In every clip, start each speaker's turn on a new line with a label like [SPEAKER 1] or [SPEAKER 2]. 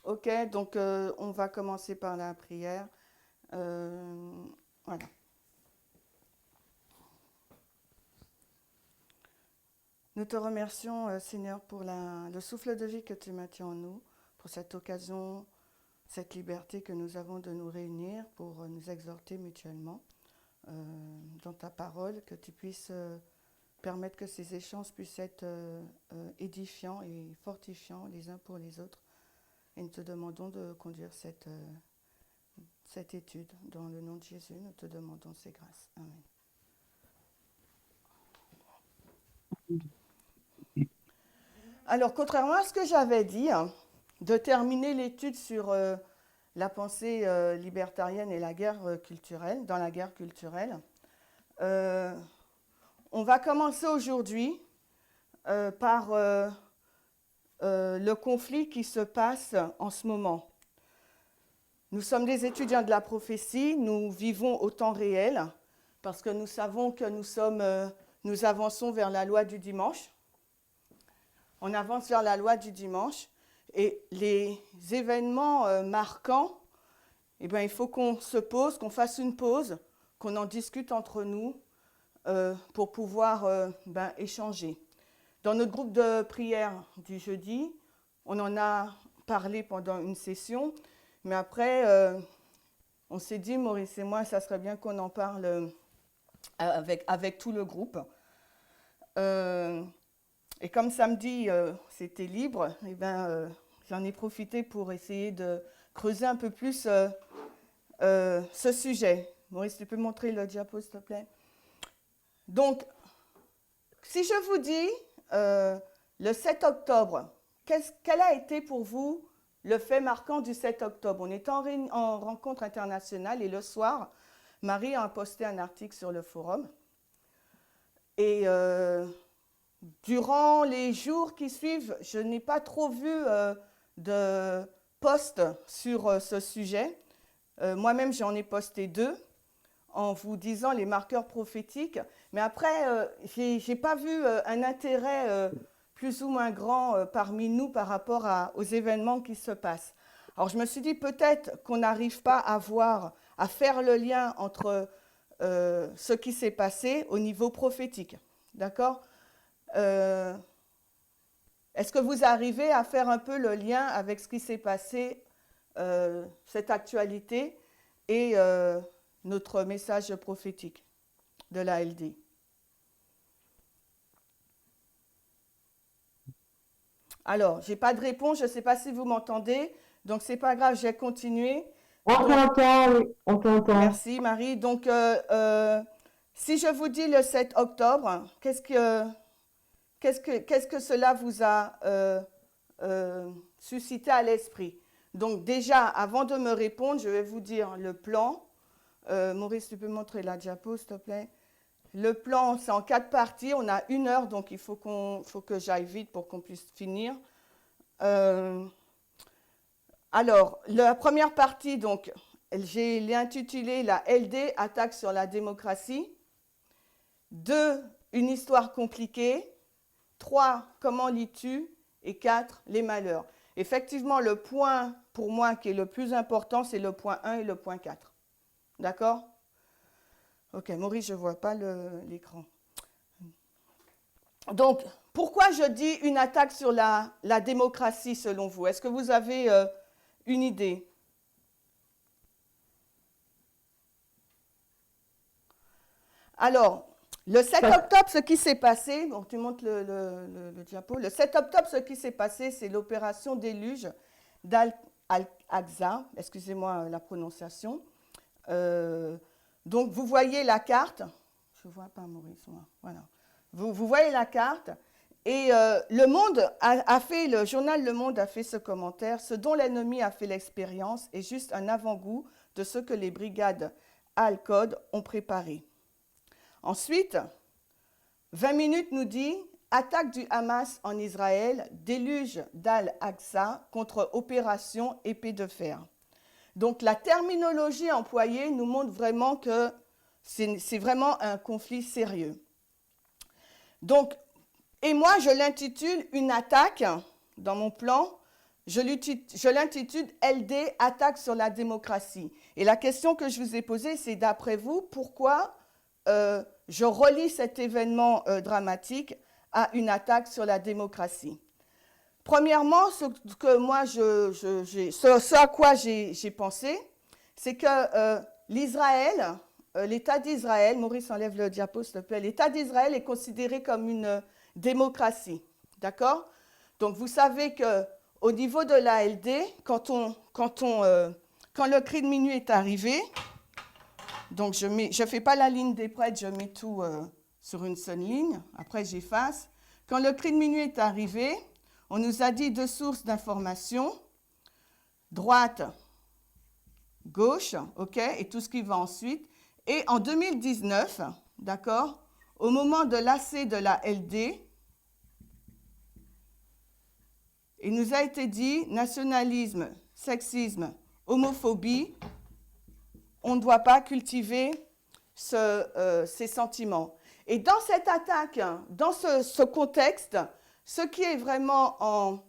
[SPEAKER 1] Ok, donc on va commencer par la prière. Euh, voilà. Nous te remercions, Seigneur, pour le souffle de vie que tu maintiens en nous, pour cette occasion, cette liberté que nous avons de nous réunir pour nous exhorter mutuellement dans ta parole, que tu puisses permettre que ces échanges puissent être édifiants et fortifiants les uns pour les autres. Et nous te demandons de conduire cette étude. Dans le nom de Jésus, nous te demandons ces grâces. Amen. Alors, contrairement à ce que j'avais dit, hein, de terminer l'étude sur la pensée libertarienne et la guerre culturelle, dans la guerre culturelle, euh, on va commencer aujourd'hui par le conflit qui se passe en ce moment. Nous sommes des étudiants de la prophétie, nous vivons au temps réel, parce que nous savons que nous avançons vers la loi du dimanche. On avance vers la loi du dimanche et les événements marquants, eh bien, il faut qu'on se pose, qu'on fasse une pause, qu'on en discute entre nous pour pouvoir échanger. Dans notre groupe de prière du jeudi, on en a parlé pendant une session, mais après, on s'est dit, Maurice et moi, ça serait bien qu'on en parle avec tout le groupe. Et comme samedi, c'était libre, eh ben, j'en ai profité pour essayer de creuser un peu plus ce sujet. Maurice, tu peux montrer le diapo, s'il te plaît? Donc, si je vous dis le 7 octobre, quel a été pour vous le fait marquant du 7 octobre? On était en rencontre internationale et le soir, Marie a posté un article sur le forum. Et durant les jours qui suivent, je n'ai pas trop vu de posts sur ce sujet. Moi-même, j'en ai posté 2 en vous disant les marqueurs prophétiques. Mais après, je n'ai pas vu un intérêt plus ou moins grand parmi nous par rapport aux événements qui se passent. Alors je me suis dit peut-être qu'on n'arrive pas à faire le lien entre ce qui s'est passé au niveau prophétique. D'accord? Est-ce que vous arrivez à faire un peu le lien avec ce qui s'est passé, cette actualité et notre message prophétique de l'ALD? Alors, je n'ai pas de réponse, je ne sais pas si vous m'entendez, donc c'est pas grave, j'ai continué.
[SPEAKER 2] On
[SPEAKER 1] Donc,
[SPEAKER 2] t'entend, oui, on t'entend.
[SPEAKER 1] merci Marie. Donc, si je vous dis le 7 octobre, qu'est-ce que cela vous a suscité à l'esprit? Donc déjà, avant de me répondre, je vais vous dire le plan. Maurice, tu peux montrer la diapo, s'il te plaît? Le plan, c'est en 4 parties. On a 1 heure, donc il faut que j'aille vite pour qu'on puisse finir. Alors, la première partie, donc, je l'ai intitulée la LD, attaque sur la démocratie. 2, une histoire compliquée. 3, comment lis-tu? Et 4, les malheurs. Effectivement, le point pour moi qui est le plus important, c'est le point 1 et le point 4. D'accord? Ok, Maurice, je ne vois pas l'écran. Donc, pourquoi je dis une attaque sur la démocratie selon vous? Est-ce que vous avez une idée? Alors, le 7 octobre, ce qui s'est passé, bon, tu montres le diapo, le 7 octobre, ce qui s'est passé, c'est l'opération déluge d'Al-Aqsa, excusez-moi la prononciation. Donc, vous voyez la carte, je ne vois pas Maurice, moi, voilà. Vous voyez la carte, et Le Monde le journal Le Monde a fait ce commentaire, ce dont l'ennemi a fait l'expérience est juste un avant-goût de ce que les brigades Al-Qod ont préparé. Ensuite, 20 minutes nous dit attaque du Hamas en Israël, déluge d'Al-Aqsa contre opération épée de fer. Donc la terminologie employée nous montre vraiment que c'est vraiment un conflit sérieux. Donc, et moi je l'intitule une attaque, dans mon plan, je l'intitule LD, attaque sur la démocratie. Et la question que je vous ai posée, c'est d'après vous, pourquoi je relie cet événement dramatique à une attaque sur la démocratie. Premièrement, ce à quoi j'ai pensé, c'est que l'Israël, l'État d'Israël, Maurice enlève le diapo s'il te plaît, l'État d'Israël est considéré comme une démocratie, d'accord? Donc vous savez qu'au niveau de l'ALD, quand le cri de minuit est arrivé, donc je ne fais pas la ligne des prêtres, je mets tout sur une seule ligne, après j'efface. Quand le cri de minuit est arrivé, on nous a dit deux sources d'information, droite, gauche, ok, et tout ce qui va ensuite. Et en 2019, d'accord, au moment de l'AC de la LD, il nous a été dit nationalisme, sexisme, homophobie, on ne doit pas cultiver ces sentiments. Et dans cette attaque, dans ce contexte, ce qui est vraiment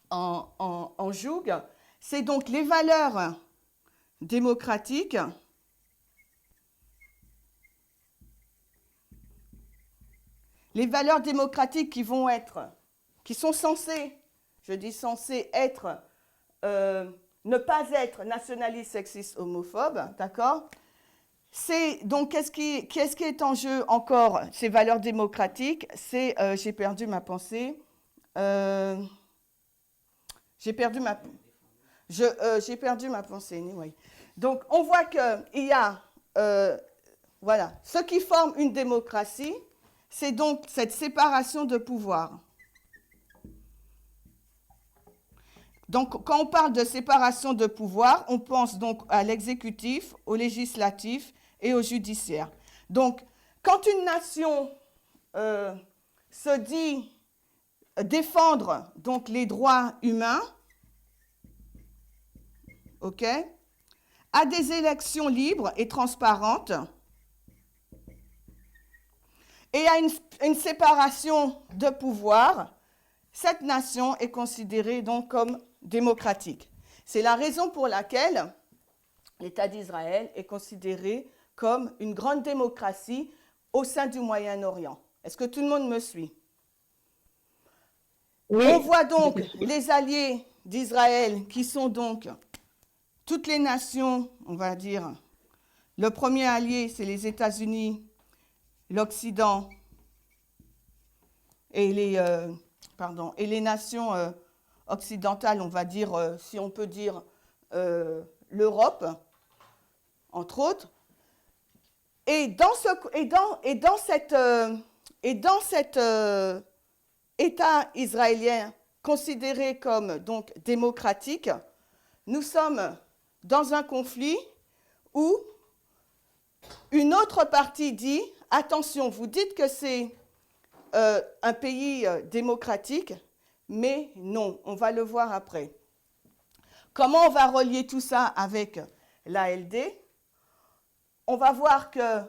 [SPEAKER 1] en joug, c'est donc les valeurs démocratiques, qui sont censées, je dis censées être, ne pas être nationalistes, sexistes, homophobes, d'accord ? C'est donc qu'est-ce qui est en jeu encore, ces valeurs démocratiques? C'est, j'ai perdu ma pensée. J'ai perdu ma pensée. Anyway. Donc on voit qu'il y a, voilà, ce qui forme une démocratie, c'est donc cette séparation de pouvoir. Donc, quand on parle de séparation de pouvoir, on pense donc à l'exécutif, au législatif et au judiciaire. Donc, quand une nation se dit défendre donc les droits humains, ok, à des élections libres et transparentes, et à une séparation de pouvoir, cette nation est considérée donc comme démocratique. C'est la raison pour laquelle l'État d'Israël est considéré comme une grande démocratie au sein du Moyen-Orient. Est-ce que tout le monde me suit? Oui. On voit donc les alliés d'Israël qui sont donc toutes les nations, on va dire. Le premier allié, c'est les États-Unis, l'Occident et les nations occidentales, on va dire, si on peut dire, l'Europe, entre autres. Et dans cet État israélien considéré comme donc démocratique, nous sommes dans un conflit où une autre partie dit « Attention, vous dites que c'est un pays démocratique, mais non, on va le voir après. » Comment on va relier tout ça avec l'ALD? On va voir que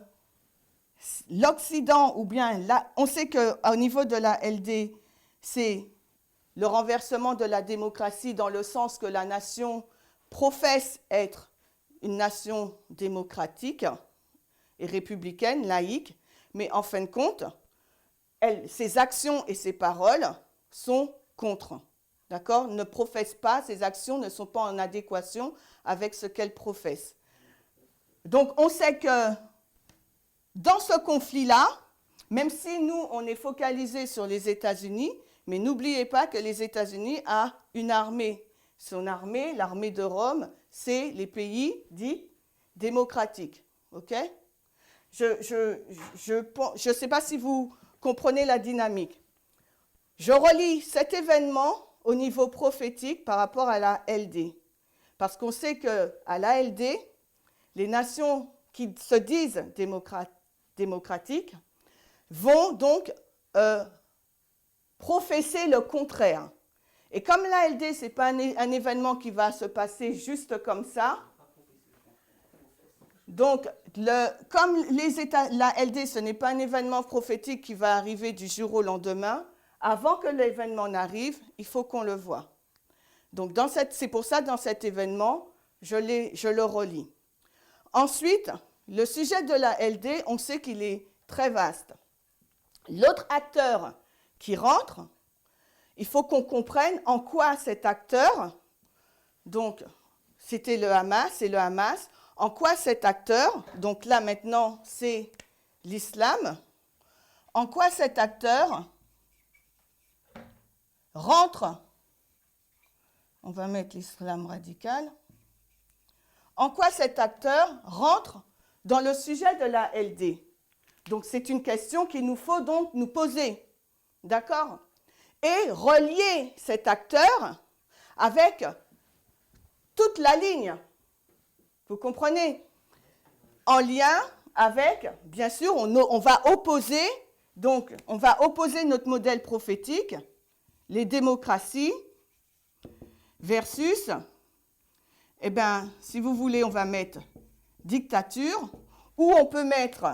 [SPEAKER 1] l'Occident, ou bien on sait qu'au niveau de l'ALD, c'est le renversement de la démocratie dans le sens que la nation professe être une nation démocratique et républicaine, laïque, mais en fin de compte, ses actions et ses paroles sont contre. D'accord? Ne professe pas, ses actions ne sont pas en adéquation avec ce qu'elle professe. Donc, on sait que dans ce conflit-là, même si nous, on est focalisé sur les États-Unis, mais n'oubliez pas que les États-Unis ont une armée. Son armée, l'armée de Rome, c'est les pays dits démocratiques. OK? Je ne sais pas si vous comprenez la dynamique. Je relie cet événement au niveau prophétique par rapport à la LD. Parce qu'on sait qu'à la LD, les nations qui se disent démocratiques vont donc professer le contraire. Et comme l'ALD, ce n'est pas un événement qui va se passer juste comme ça, donc comme l'ALD, ce n'est pas un événement prophétique qui va arriver du jour au lendemain, avant que l'événement n'arrive, il faut qu'on le voie. Donc c'est pour ça, dans cet événement, je le relis. Ensuite, le sujet de la LD, on sait qu'il est très vaste. L'autre acteur qui rentre, il faut qu'on comprenne en quoi cet acteur, donc c'était le Hamas, c'est le Hamas, en quoi cet acteur, donc là maintenant c'est l'islam, en quoi cet acteur rentre, on va mettre l'islam radical, en quoi cet acteur rentre dans le sujet de la LD. Donc c'est une question qu'il nous faut donc nous poser, d'accord? Et relier cet acteur avec toute la ligne, vous comprenez? En lien avec, bien sûr, on va opposer, donc on va opposer notre modèle prophétique, les démocraties, versus, eh bien, si vous voulez, on va mettre dictature, ou on peut mettre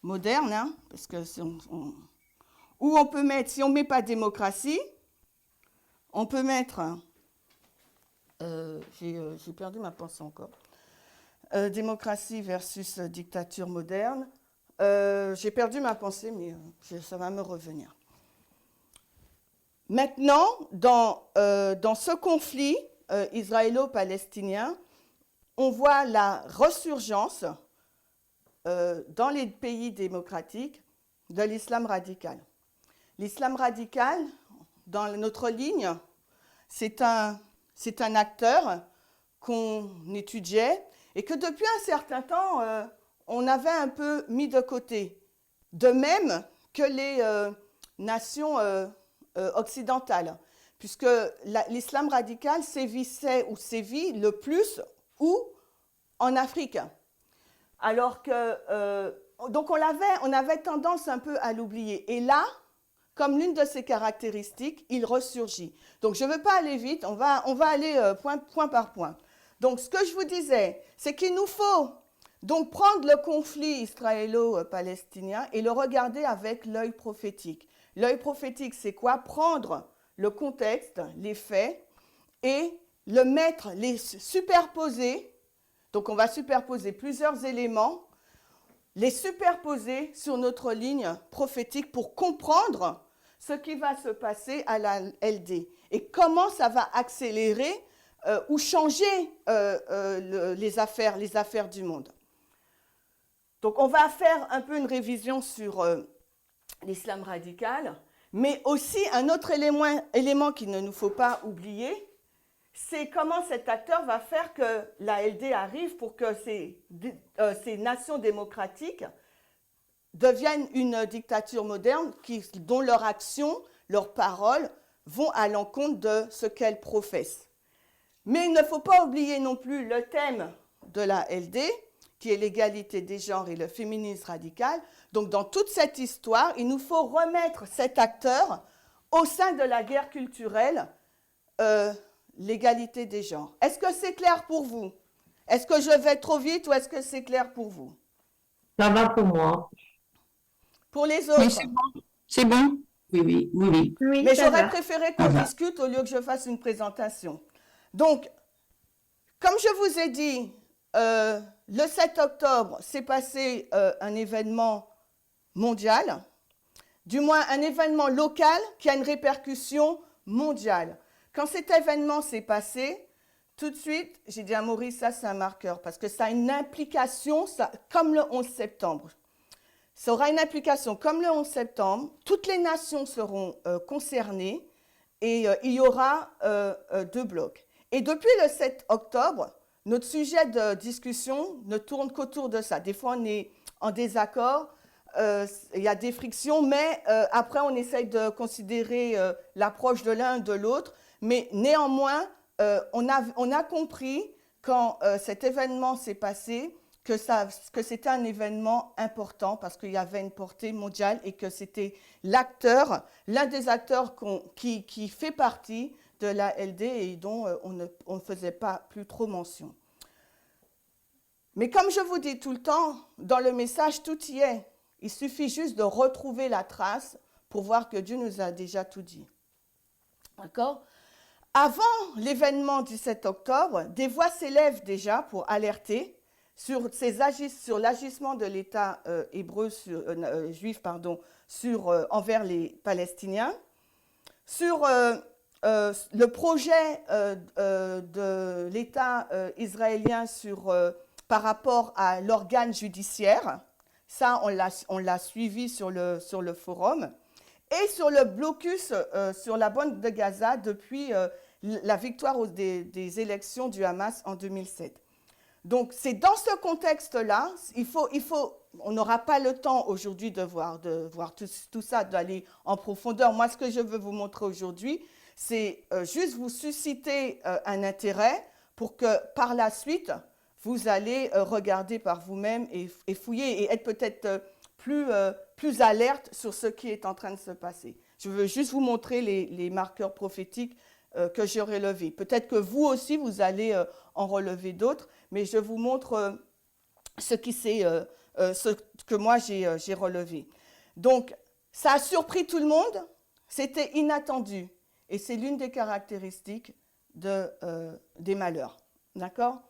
[SPEAKER 1] moderne, hein, parce que ou on peut mettre, si on ne met pas démocratie, on peut mettre, j'ai perdu ma pensée encore, démocratie versus dictature moderne. J'ai perdu ma pensée, mais ça va me revenir. Maintenant, dans ce conflit israélo-palestinien, on voit la ressurgence dans les pays démocratiques de l'islam radical. L'islam radical, dans notre ligne, c'est un acteur qu'on étudiait et que depuis un certain temps, on avait un peu mis de côté. De même que les nations occidentales, puisque l'islam radical sévissait ou sévit le plus où en Afrique. Alors que, donc on avait tendance un peu à l'oublier. Et là, comme l'une de ses caractéristiques, il ressurgit. Donc je ne veux pas aller vite, on va aller point par point. Donc ce que je vous disais, c'est qu'il nous faut donc prendre le conflit israélo-palestinien et le regarder avec l'œil prophétique. L'œil prophétique, c'est quoi? Prendre le contexte, les faits, et les superposer. Donc on va superposer plusieurs éléments, les superposer sur notre ligne prophétique pour comprendre ce qui va se passer à la LD et comment ça va accélérer ou changer les affaires du monde. Donc on va faire un peu une révision sur l'islam radical, mais aussi un autre élément qu'il ne nous faut pas oublier, c'est comment cet acteur va faire que la LD arrive pour que ces nations démocratiques deviennent une dictature moderne dont leurs actions, leurs paroles vont à l'encontre de ce qu'elles professent. Mais il ne faut pas oublier non plus le thème de la LD, qui est l'égalité des genres et le féminisme radical. Donc dans toute cette histoire, il nous faut remettre cet acteur au sein de la guerre culturelle, l'égalité des genres. Est-ce que c'est clair pour vous? Est-ce que je vais trop vite ou est-ce que c'est clair pour vous?
[SPEAKER 2] Ça va pour moi.
[SPEAKER 1] Pour les autres?
[SPEAKER 3] Oui, c'est bon. C'est bon? Oui.
[SPEAKER 1] Mais j'aurais préféré qu'on discute au lieu que je fasse une présentation. Donc, comme je vous ai dit, le 7 octobre, s'est passé un événement mondial, du moins un événement local qui a une répercussion mondiale. Quand cet événement s'est passé, tout de suite, j'ai dit à Maurice, ça c'est un marqueur, parce que ça a une implication, comme le 11 septembre. Ça aura une implication comme le 11 septembre, toutes les nations seront concernées et il y aura 2 blocs. Et depuis le 7 octobre, notre sujet de discussion ne tourne qu'autour de ça. Des fois, on est en désaccord, il y a des frictions, mais après, on essaye de considérer l'approche de l'un de l'autre. Mais néanmoins, on a compris quand cet événement s'est passé que c'était un événement important parce qu'il y avait une portée mondiale et que c'était l'un des acteurs qui fait partie de la LD et dont on ne faisait pas plus trop mention. Mais comme je vous dis tout le temps, dans le message, tout y est. Il suffit juste de retrouver la trace pour voir que Dieu nous a déjà tout dit. D'accord ? Avant l'événement du 7 octobre, des voix s'élèvent déjà pour alerter sur l'agissement de l'État juif envers les Palestiniens, sur le projet de l'État israélien par rapport à l'organe judiciaire. Ça, on l'a suivi sur le forum. Et sur le blocus sur la bande de Gaza depuis la victoire des élections du Hamas en 2007. Donc, c'est dans ce contexte-là, on n'aura pas le temps aujourd'hui de voir tout ça, d'aller en profondeur. Moi, ce que je veux vous montrer aujourd'hui, c'est juste vous susciter un intérêt pour que, par la suite, vous allez regarder par vous-même et fouiller et être peut-être plus alerte sur ce qui est en train de se passer. Je veux juste vous montrer les marqueurs prophétiques que j'ai relevés. Peut-être que vous aussi, vous allez en relever d'autres, mais je vous montre ce que moi j'ai relevé. Donc, ça a surpris tout le monde, c'était inattendu, et c'est l'une des caractéristiques des malheurs. D'accord ?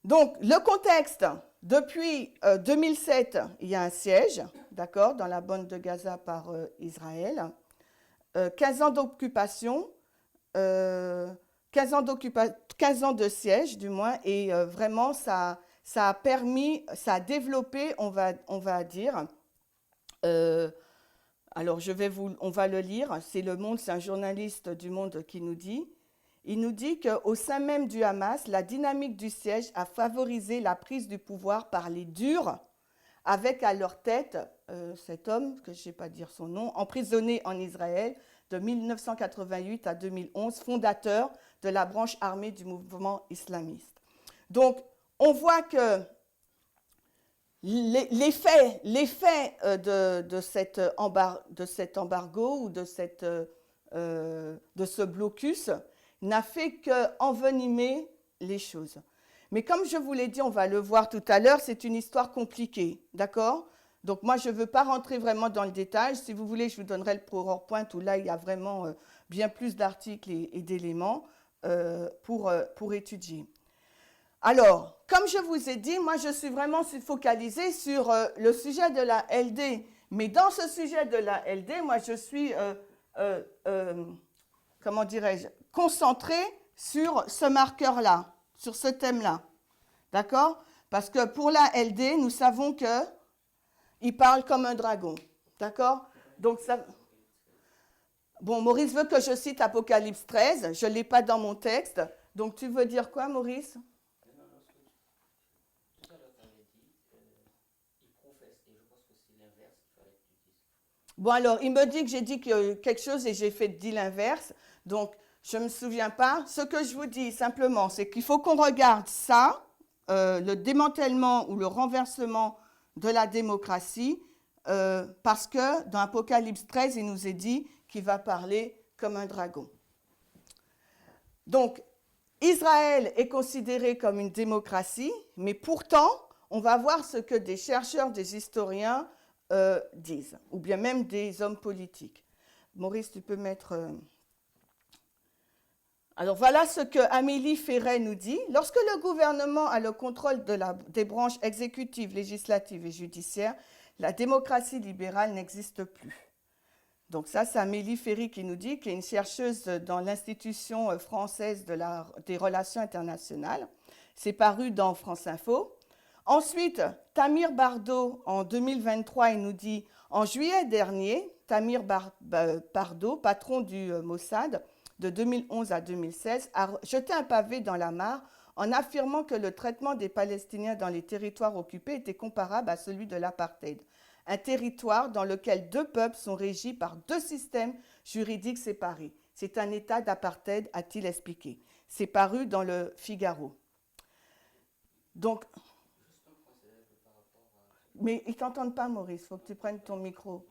[SPEAKER 1] Donc, le contexte, depuis 2007, il y a un siège, d'accord, dans la bande de Gaza par Israël. 15 ans d'occupation, 15 ans de siège du moins, et vraiment ça a développé, on va dire, alors on va le lire, c'est Le Monde, c'est un journaliste du Monde qui nous dit, il nous dit qu'au sein même du Hamas, la dynamique du siège a favorisé la prise du pouvoir par les durs, avec à leur tête cet homme, que je ne sais pas dire son nom, emprisonné en Israël de 1988 à 2011, fondateur de la branche armée du mouvement islamiste. Donc, on voit que l'effet de cet embargo ou de ce blocus n'a fait qu'envenimer les choses. Mais comme je vous l'ai dit, on va le voir tout à l'heure, c'est une histoire compliquée, d'accord ? Donc moi, je ne veux pas rentrer vraiment dans le détail. Si vous voulez, je vous donnerai le PowerPoint où là, il y a vraiment bien plus d'articles et d'éléments pour étudier. Alors, comme je vous ai dit, moi, je suis vraiment focalisée sur le sujet de la LD. Mais dans ce sujet de la LD, moi, je suis, comment dirais-je, concentrée sur ce marqueur-là, sur ce thème-là. D'accord ? Parce que pour la LD, nous savons qu'il parle comme un dragon. D'accord ? Donc, ça... Bon, Maurice veut que je cite Apocalypse 13. Je ne l'ai pas dans mon texte. Donc, tu veux dire quoi, Maurice ? Bon, alors, il me dit que j'ai dit quelque chose et j'ai dit l'inverse. Donc, je ne me souviens pas. Ce que je vous dis simplement, c'est qu'il faut qu'on regarde ça, le démantèlement ou le renversement de la démocratie, parce que dans Apocalypse 13, il nous est dit qu'il va parler comme un dragon. Donc, Israël est considéré comme une démocratie, mais pourtant, on va voir ce que des chercheurs, des historiens disent, ou bien même des hommes politiques. Maurice, tu peux mettre... Alors voilà ce que Amélie Ferret nous dit. Lorsque le gouvernement a le contrôle des branches exécutives, législatives et judiciaires, la démocratie libérale n'existe plus. Donc ça, c'est Amélie Ferry qui nous dit, qui est une chercheuse dans l'Institution française des relations internationales. C'est paru dans France Info. Ensuite, Tamir Bardot, en 2023, il nous dit, en juillet dernier, Tamir Bardot, patron du Mossad, de 2011 à 2016, a jeté un pavé dans la mare en affirmant que le traitement des Palestiniens dans les territoires occupés était comparable à celui de l'apartheid. Un territoire dans lequel deux peuples sont régis par deux systèmes juridiques séparés. C'est un état d'apartheid, a-t-il expliqué. C'est paru dans le Figaro. Donc, mais ils ne t'entendent pas, Maurice, il faut que tu prennes ton micro.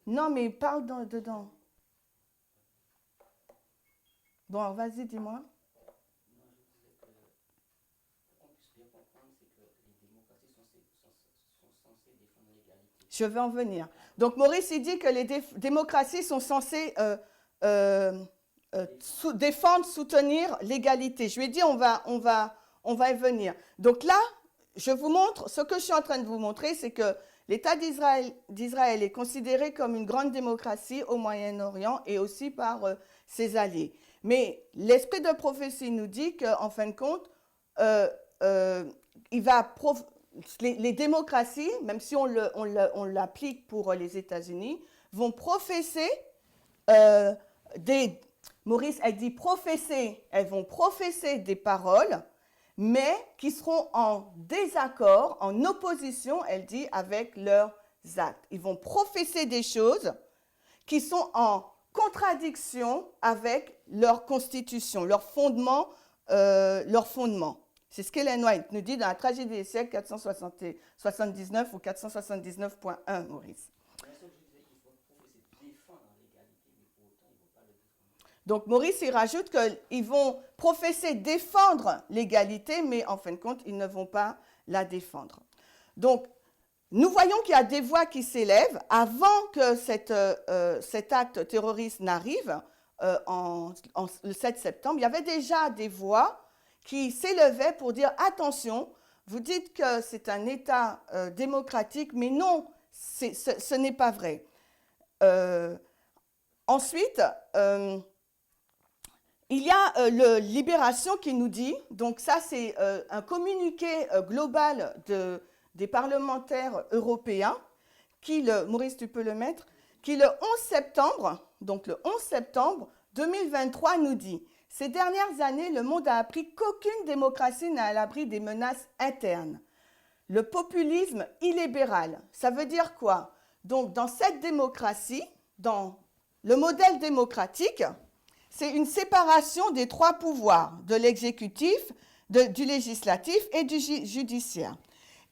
[SPEAKER 1] Non, mais parle dedans. Bon, alors vas-y, dis-moi. Je vais en venir. Donc, Maurice, il dit que les démocraties sont censées défendre, soutenir l'égalité. Je lui ai dit, on va y venir. Donc là, je vous montre, ce que je suis en train de vous montrer, c'est que l'État d'Israël est considéré comme une grande démocratie au Moyen-Orient et aussi par ses alliés. Mais l'esprit de prophétie nous dit qu'en fin de compte, les démocraties, même si on l'applique pour les États-Unis, vont professer Maurice, elle dit professer, elles vont professer des paroles, mais qui seront en désaccord, en opposition, elle dit, avec leurs actes. Ils vont professer des choses qui sont en contradiction avec leur constitution, leur fondement. C'est ce qu'Ellen White nous dit dans la tragédie des siècles 479 ou 479.1, Maurice. Donc, Maurice, il rajoute qu'ils vont professer défendre l'égalité, mais en fin de compte, ils ne vont pas la défendre. Donc, nous voyons qu'il y a des voix qui s'élèvent avant que cet acte terroriste n'arrive, le 7 septembre. Il y avait déjà des voix qui s'élevaient pour dire « Attention, vous dites que c'est un État démocratique, mais non, ce n'est pas vrai. » Ensuite, il y a le Libération qui nous dit, donc ça c'est un communiqué global des parlementaires européens, Maurice tu peux le mettre, qui le 11 septembre, donc le 11 septembre 2023 nous dit « Ces dernières années, le monde a appris qu'aucune démocratie n'est à l'abri des menaces internes. Le populisme illibéral, ça veut dire quoi? Donc dans cette démocratie, dans le modèle démocratique, c'est une séparation des trois pouvoirs, de l'exécutif, du législatif et du judiciaire.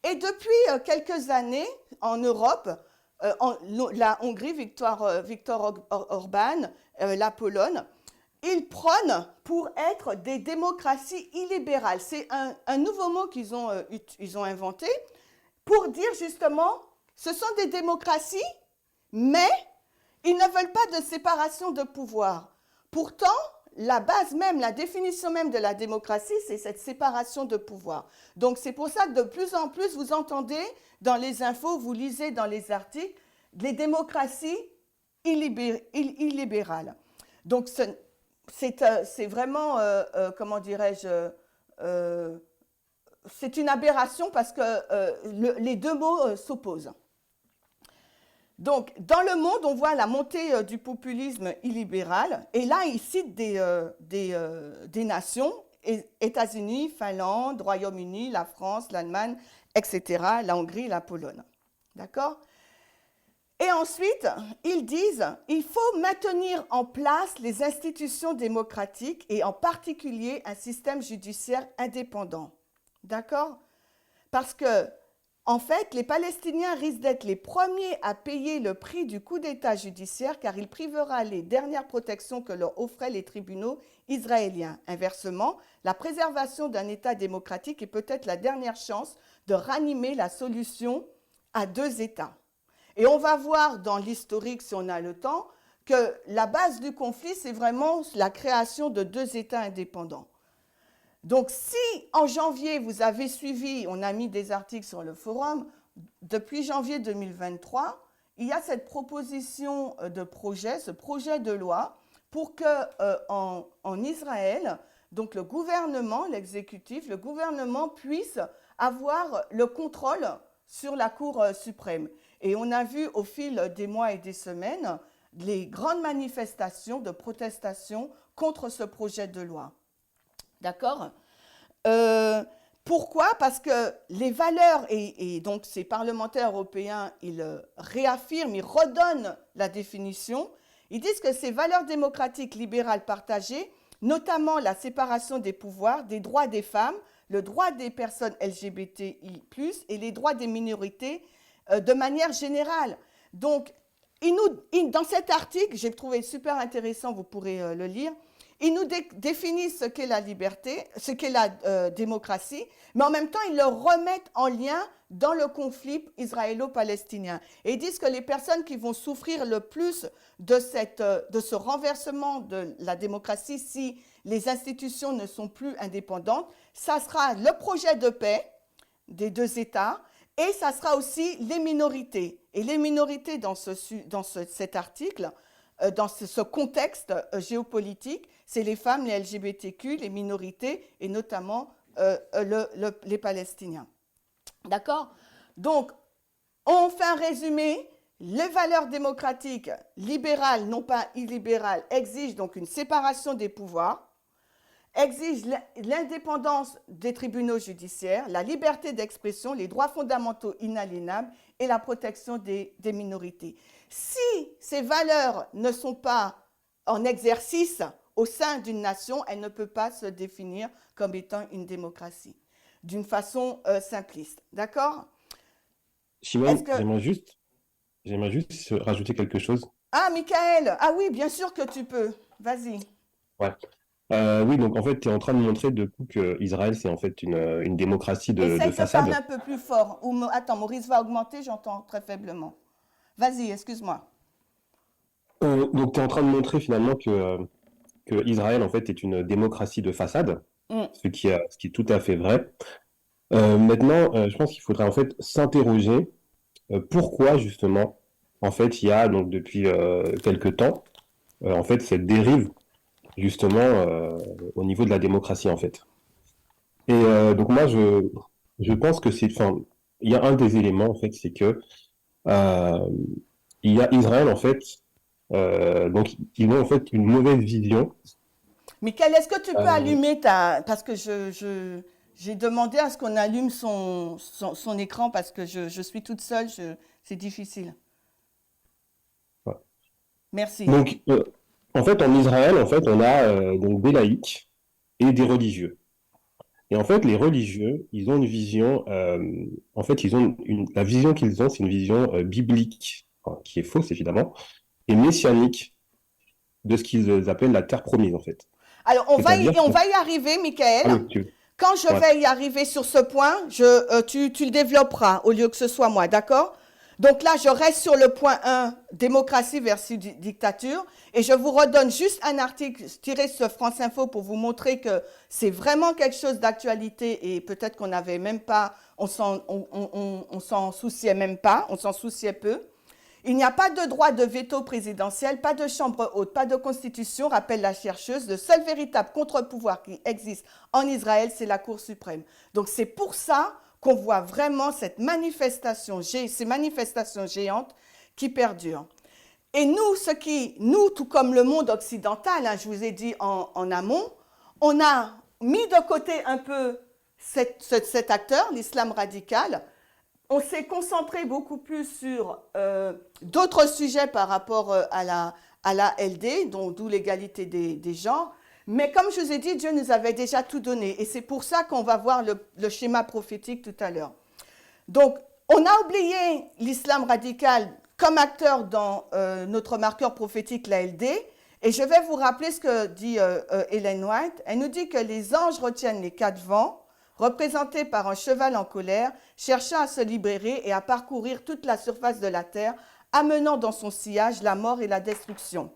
[SPEAKER 1] Et depuis quelques années, en Europe, la Hongrie, Viktor Orban, la Pologne, ils prônent pour être des démocraties illibérales. C'est un nouveau mot qu'ils ont inventé pour dire justement, ce sont des démocraties, mais ils ne veulent pas de séparation de pouvoir. Pourtant, la base même, la définition même de la démocratie, c'est cette séparation de pouvoir. Donc, c'est pour ça que de plus en plus, vous entendez dans les infos, vous lisez dans les articles, les démocraties illibérales. Donc, c'est vraiment, comment dirais-je, c'est une aberration parce que les deux mots s'opposent. Donc, dans le monde, on voit la montée du populisme illibéral. Et là, il cite des nations, États-Unis, Finlande, Royaume-Uni, la France, l'Allemagne, etc., la Hongrie, la Pologne. D'accord? Et ensuite, ils disent il faut maintenir en place les institutions démocratiques et en particulier un système judiciaire indépendant. D'accord? Parce que, en fait, les Palestiniens risquent d'être les premiers à payer le prix du coup d'État judiciaire car il privera les dernières protections que leur offraient les tribunaux israéliens. Inversement, la préservation d'un État démocratique est peut-être la dernière chance de ranimer la solution à deux États. Et on va voir dans l'historique, si on a le temps, que la base du conflit, c'est vraiment la création de deux États indépendants. Donc, si en janvier, vous avez suivi, on a mis des articles sur le forum, depuis janvier 2023, il y a cette proposition de projet, ce projet de loi, pour qu'en Israël, donc le gouvernement, l'exécutif, le gouvernement puisse avoir le contrôle sur la Cour suprême. Et on a vu au fil des mois et des semaines les grandes manifestations de protestation contre ce projet de loi. D'accord? Pourquoi? Parce que les valeurs, et donc ces parlementaires européens, ils réaffirment, ils redonnent la définition, ils disent que ces valeurs démocratiques libérales partagées, notamment la séparation des pouvoirs, des droits des femmes, le droit des personnes LGBTI+, et les droits des minorités de manière générale. Donc, dans cet article, j'ai trouvé super intéressant, vous pourrez le lire, ils nous définissent ce qu'est la liberté, ce qu'est la démocratie, mais en même temps, ils le remettent en lien dans le conflit israélo-palestinien. Et ils disent que les personnes qui vont souffrir le plus de ce renversement de la démocratie, si les institutions ne sont plus indépendantes, ça sera le projet de paix des deux États, et ça sera aussi les minorités. Et les minorités dans cet article, dans ce contexte géopolitique, c'est les femmes, les LGBTQ, les minorités, et notamment les Palestiniens. D'accord? Donc, on fait un résumé. Les valeurs démocratiques, libérales, non pas illibérales, exigent donc une séparation des pouvoirs, exigent l'indépendance des tribunaux judiciaires, la liberté d'expression, les droits fondamentaux inaliénables et la protection des minorités. Si ces valeurs ne sont pas en exercice au sein d'une nation, elle ne peut pas se définir comme étant une démocratie, d'une façon simpliste. D'accord?
[SPEAKER 4] Chimène, j'aimerais juste rajouter quelque chose.
[SPEAKER 1] Ah, Michael! Ah oui, bien sûr que tu peux. Vas-y.
[SPEAKER 4] Ouais. Oui, donc en fait, tu es en train de montrer de coup que Israël, c'est en fait une démocratie de
[SPEAKER 1] Essaye de
[SPEAKER 4] façade.
[SPEAKER 1] parler un peu plus fort. Attends, Maurice va augmenter, j'entends très faiblement. Vas-y, excuse-moi.
[SPEAKER 4] Donc tu es en train de montrer finalement que Israël, en fait, est une démocratie de façade, ce qui est tout à fait vrai. Maintenant, je pense qu'il faudrait en fait s'interroger pourquoi justement, en fait, il y a donc depuis quelque temps, en fait, cette dérive justement au niveau de la démocratie en fait. Et donc moi, je pense que enfin, il y a un des éléments en fait, c'est que euh, il y a Israël en fait, donc ils ont en fait une mauvaise vision.
[SPEAKER 1] Michael, est-ce que tu peux allumer parce que j'ai demandé à ce qu'on allume son écran parce que je suis toute seule, c'est difficile.
[SPEAKER 4] Ouais.
[SPEAKER 1] Merci.
[SPEAKER 4] Donc, en fait, en Israël, en fait, on a donc des laïcs et des religieux. Et en fait, les religieux, ils ont une vision, en fait, la vision qu'ils ont, c'est une vision biblique, enfin, qui est fausse évidemment, et messianique de ce qu'ils appellent la terre promise, en fait.
[SPEAKER 1] Alors, on va y arriver, Michael.
[SPEAKER 4] Ah oui,
[SPEAKER 1] Quand je vais y arriver sur ce point, tu le développeras au lieu que ce soit moi, d'accord? Donc là, je reste sur le point 1, démocratie versus dictature, et je vous redonne juste un article tiré sur France Info pour vous montrer que c'est vraiment quelque chose d'actualité et peut-être qu'on n'avait même pas, on s'en souciait même pas, on s'en souciait peu. Il n'y a pas de droit de veto présidentiel, pas de chambre haute, pas de constitution, rappelle la chercheuse. Le seul véritable contre-pouvoir qui existe en Israël, c'est la Cour suprême. Donc c'est pour ça qu'on voit vraiment ces manifestations géantes qui perdurent. Et nous, tout comme le monde occidental, je vous ai dit en amont, on a mis de côté un peu cet acteur, l'islam radical. On s'est concentré beaucoup plus sur d'autres sujets par rapport à la LD, d'où l'égalité des genres. Mais comme je vous ai dit, Dieu nous avait déjà tout donné. Et c'est pour ça qu'on va voir le schéma prophétique tout à l'heure. Donc, on a oublié l'islam radical comme acteur dans notre marqueur prophétique, la LD. Et je vais vous rappeler ce que dit Ellen White. Elle nous dit que les anges retiennent les quatre vents, représentés par un cheval en colère, cherchant à se libérer et à parcourir toute la surface de la terre, amenant dans son sillage la mort et la destruction.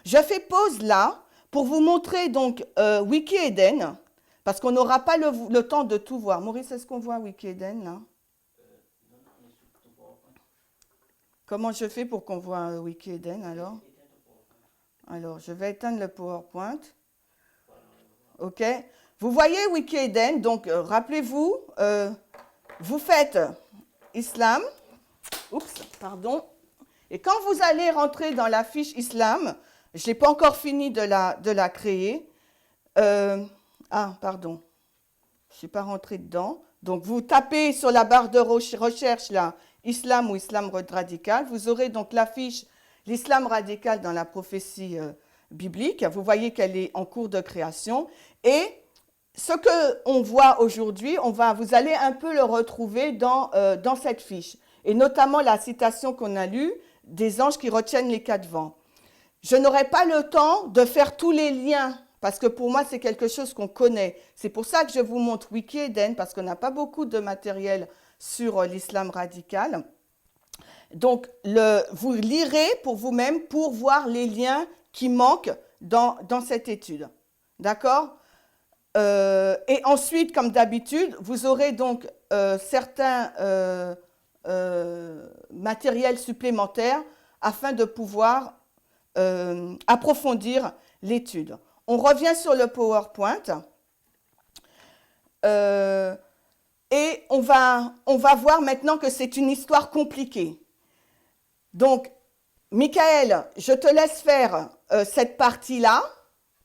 [SPEAKER 1] Je fais pause là pour vous montrer donc Wiki Eden, parce qu'on n'aura pas le temps de tout voir. Maurice, est-ce qu'on voit Wiki Eden là? Comment je fais pour qu'on voit Wiki Eden alors? Alors, je vais éteindre le PowerPoint. OK. Vous voyez Wiki Eden, donc rappelez-vous, vous faites islam. Oups, pardon. Et quand vous allez rentrer dans la fiche islam, je n'ai pas encore fini de la créer. Pardon. Je ne suis pas rentrée dedans. Donc, vous tapez sur la barre de recherche, là, islam ou islam radical. Vous aurez donc la fiche l'islam radical dans la prophétie biblique. Vous voyez qu'elle est en cours de création. Et ce qu'on voit aujourd'hui, vous allez un peu le retrouver dans cette fiche, et notamment la citation qu'on a lue des anges qui retiennent les quatre vents. Je n'aurai pas le temps de faire tous les liens, parce que pour moi, c'est quelque chose qu'on connaît. C'est pour ça que je vous montre Wiki-Eden, parce qu'on n'a pas beaucoup de matériel sur l'islam radical. Donc, vous lirez pour vous-même pour voir les liens qui manquent dans cette étude. D'accord ? Et ensuite, comme d'habitude, vous aurez donc certains matériels supplémentaires afin de pouvoir approfondir l'étude. On revient sur le PowerPoint et on va voir maintenant que c'est une histoire compliquée. Donc, Michael, je te laisse faire cette partie-là,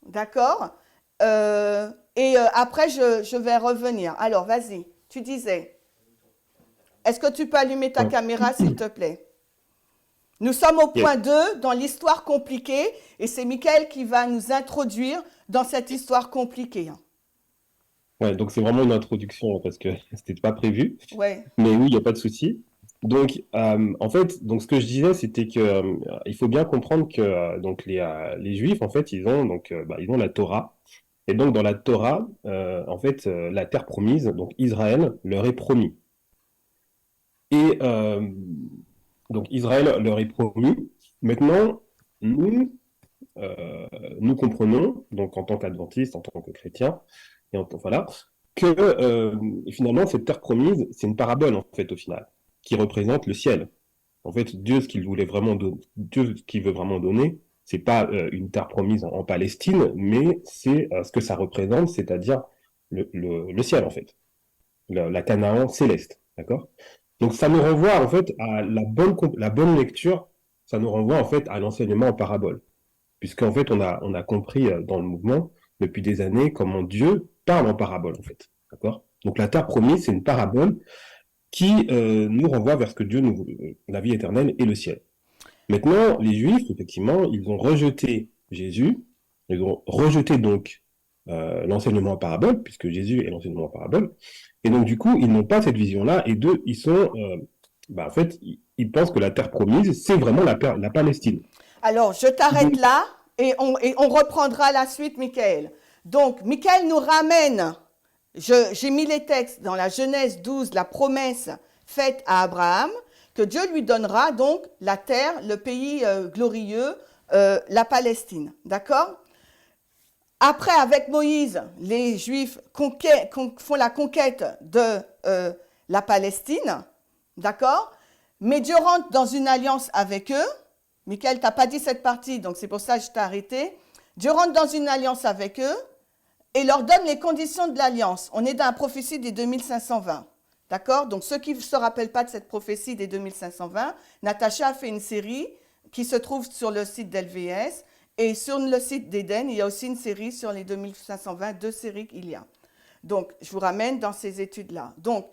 [SPEAKER 1] d'accord ? Après, je vais revenir. Alors, vas-y, tu disais. Est-ce que tu peux allumer ta caméra, s'il te plaît ? Nous sommes au point 2 dans l'histoire compliquée et c'est Michael qui va nous introduire dans cette histoire compliquée.
[SPEAKER 4] Ouais, donc c'est vraiment une introduction parce que c'était pas prévu.
[SPEAKER 1] Ouais.
[SPEAKER 4] Mais oui, il n'y a pas de souci. Donc, en fait, donc ce que je disais, c'était que il faut bien comprendre que donc les Juifs, en fait, ils ont la Torah. Et donc, dans la Torah, en fait, la terre promise, donc Israël, leur est promis. Et donc, Israël leur est promis. Maintenant, nous comprenons, donc en tant qu'adventistes, en tant que chrétiens, et voilà, que finalement, cette terre promise, c'est une parabole, en fait, au final, qui représente le ciel. En fait, Dieu, ce qu'il veut vraiment donner, c'est pas une terre promise en Palestine, mais c'est ce que ça représente, c'est-à-dire le ciel, en fait, la Canaan céleste, d'accord? Donc, ça nous renvoie, en fait, à la bonne lecture, ça nous renvoie, en fait, à l'enseignement en parabole, puisqu'en fait, on a compris dans le mouvement, depuis des années, comment Dieu parle en parabole, en fait, d'accord? Donc, la terre promise, c'est une parabole qui nous renvoie vers ce que Dieu nous la vie éternelle et le ciel. Maintenant, les Juifs, effectivement, ils ont rejeté Jésus, ils ont rejeté donc l'enseignement en parabole, puisque Jésus est l'enseignement en parabole, et donc du coup, ils n'ont pas cette vision-là, et ils sont, en fait, ils pensent que la terre promise, c'est vraiment la Palestine.
[SPEAKER 1] Alors, je t'arrête là, et on reprendra la suite, Michael. Donc, Michael nous ramène, j'ai mis les textes dans la Genèse 12, la promesse faite à Abraham, que Dieu lui donnera donc la terre, le pays glorieux, la Palestine. D'accord ? Après, avec Moïse, les Juifs font la conquête de la Palestine. D'accord ? Mais Dieu rentre dans une alliance avec eux. Michael, tu n'as pas dit cette partie, donc c'est pour ça que je t'ai arrêté. Dieu rentre dans une alliance avec eux et leur donne les conditions de l'alliance. On est dans la prophétie des 2520. D'accord ? Donc, ceux qui ne se rappellent pas de cette prophétie des 2520, Natacha a fait une série qui se trouve sur le site d'LVS et sur le site d'Eden, il y a aussi une série sur les 2520, 2 séries qu'il y a. Donc, je vous ramène dans ces études-là. Donc,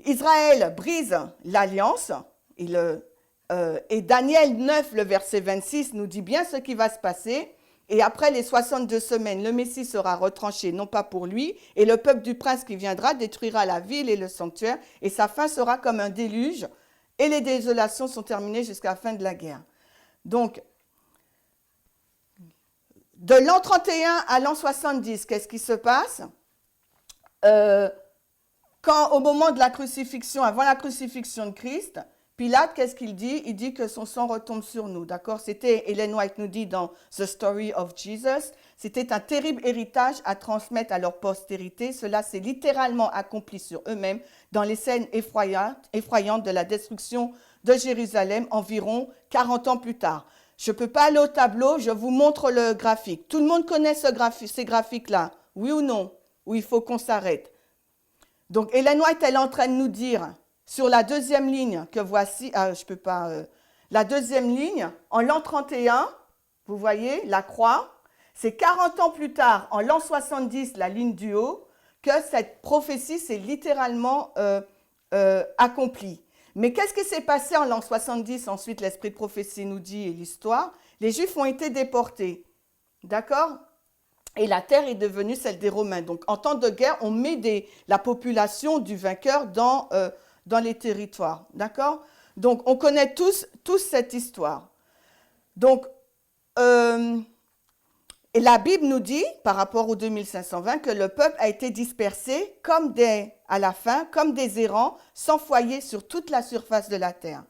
[SPEAKER 1] Israël brise l'alliance et Daniel 9, le verset 26, nous dit bien ce qui va se passer. Et après les 62 semaines, le Messie sera retranché, non pas pour lui, et le peuple du prince qui viendra détruira la ville et le sanctuaire, et sa fin sera comme un déluge, et les désolations sont terminées jusqu'à la fin de la guerre. Donc, de l'an 31 à l'an 70, qu'est-ce qui se passe ? Quand au moment de la crucifixion, avant la crucifixion de Christ, Pilate, qu'est-ce qu'il dit ? Il dit que son sang retombe sur nous, d'accord ? C'était, Ellen White nous dit dans The Story of Jesus, c'était un terrible héritage à transmettre à leur postérité. Cela s'est littéralement accompli sur eux-mêmes dans les scènes effrayantes de la destruction de Jérusalem environ 40 ans plus tard. Je ne peux pas aller au tableau, je vous montre le graphique. Tout le monde connaît ces graphiques-là, oui ou non ? Ou il faut qu'on s'arrête ? Donc, Ellen White, elle est en train de nous dire, sur la deuxième ligne que voici, la deuxième ligne, en l'an 31, vous voyez, la croix, c'est 40 ans plus tard, en l'an 70, la ligne du haut, que cette prophétie s'est littéralement accomplie. Mais qu'est-ce qui s'est passé en l'an 70? Ensuite, l'esprit de prophétie nous dit, et l'histoire, les Juifs ont été déportés. D'accord? et la terre est devenue celle des Romains. Donc, en temps de guerre, on met la population du vainqueur dans les territoires. D'accord? Donc, on connaît tous cette histoire. Donc, et la Bible nous dit, par rapport au 2520, que le peuple a été dispersé à la fin, comme des errants, sans foyer sur toute la surface de la terre.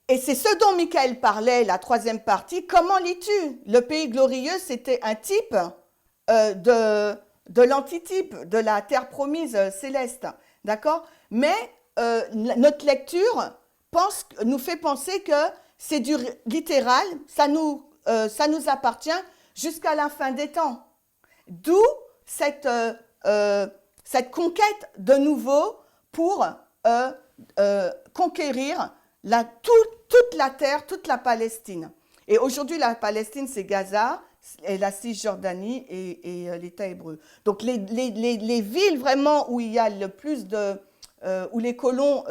[SPEAKER 1] Et c'est ce dont Michael parlait, la troisième partie. Comment lis-tu? Le pays glorieux, c'était un type de l'antitype, de la terre promise céleste. D'accord? Mais notre lecture nous fait penser que c'est du littéral, ça nous appartient jusqu'à la fin des temps. D'où cette conquête de nouveau pour conquérir toute la terre, toute la Palestine. Et aujourd'hui, la Palestine, c'est Gaza, et la Cisjordanie et l'État hébreu. Donc, les villes vraiment où il y a le plus où les colons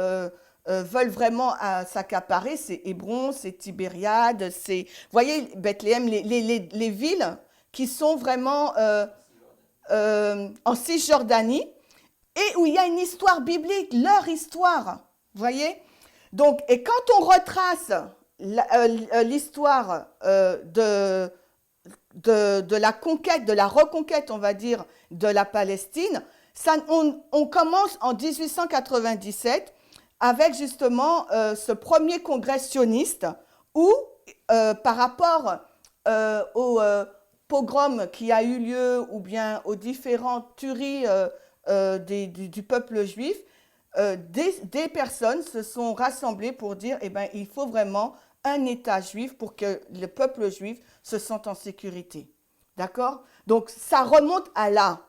[SPEAKER 1] veulent vraiment s'accaparer, c'est Hébron, c'est Tibériade, c'est, vous voyez, Bethléem, les villes qui sont vraiment en Cisjordanie et où il y a une histoire biblique, leur histoire, vous voyez. Donc, et quand on retrace l'histoire de la conquête, de la reconquête, on va dire, de la Palestine, on commence en 1897 avec justement ce premier congrès sioniste où, par rapport au pogrom qui a eu lieu ou bien aux différentes tueries du peuple juif, des personnes se sont rassemblées pour dire eh ben, il faut vraiment un État juif pour que le peuple juif se sente en sécurité. D'accord? Donc, ça remonte à là.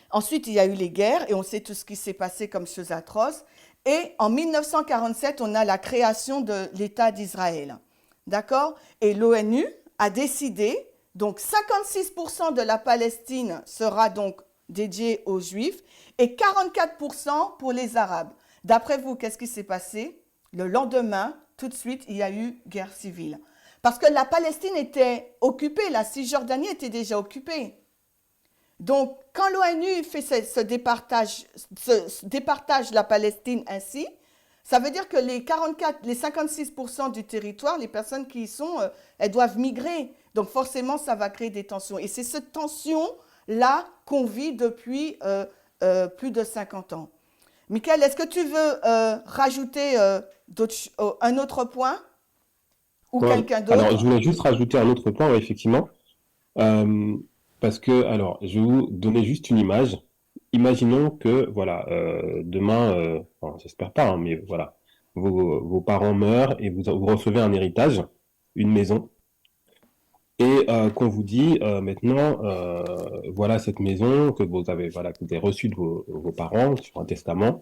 [SPEAKER 1] Ensuite, il y a eu les guerres et on sait tout ce qui s'est passé comme choses atroces. Et en 1947, on a la création de l'État d'Israël. D'accord? Et l'ONU a décidé, donc 56% de la Palestine sera donc dédiée aux Juifs et 44% pour les Arabes. D'après vous, qu'est-ce qui s'est passé? Le lendemain, tout de suite, il y a eu guerre civile. Parce que la Palestine était occupée, la Cisjordanie était déjà occupée. Donc, quand l'ONU fait ce départage de la Palestine ainsi, ça veut dire que les 56% du territoire, les personnes qui y sont, elles doivent migrer. Donc, forcément, ça va créer des tensions. Et c'est cette tension-là qu'on vit depuis plus de 50 ans. Michael, est-ce que tu veux rajouter un autre point ou quelqu'un d'autre?
[SPEAKER 4] Alors, je voulais juste rajouter un autre point, ouais, effectivement. Parce que, alors, je vais vous donner juste une image. Imaginons que, voilà, demain, enfin, j'espère pas, hein, mais voilà, vos parents meurent et vous recevez un héritage, une maison, et qu'on vous dit maintenant, voilà cette maison que vous avez reçue de vos parents sur un testament.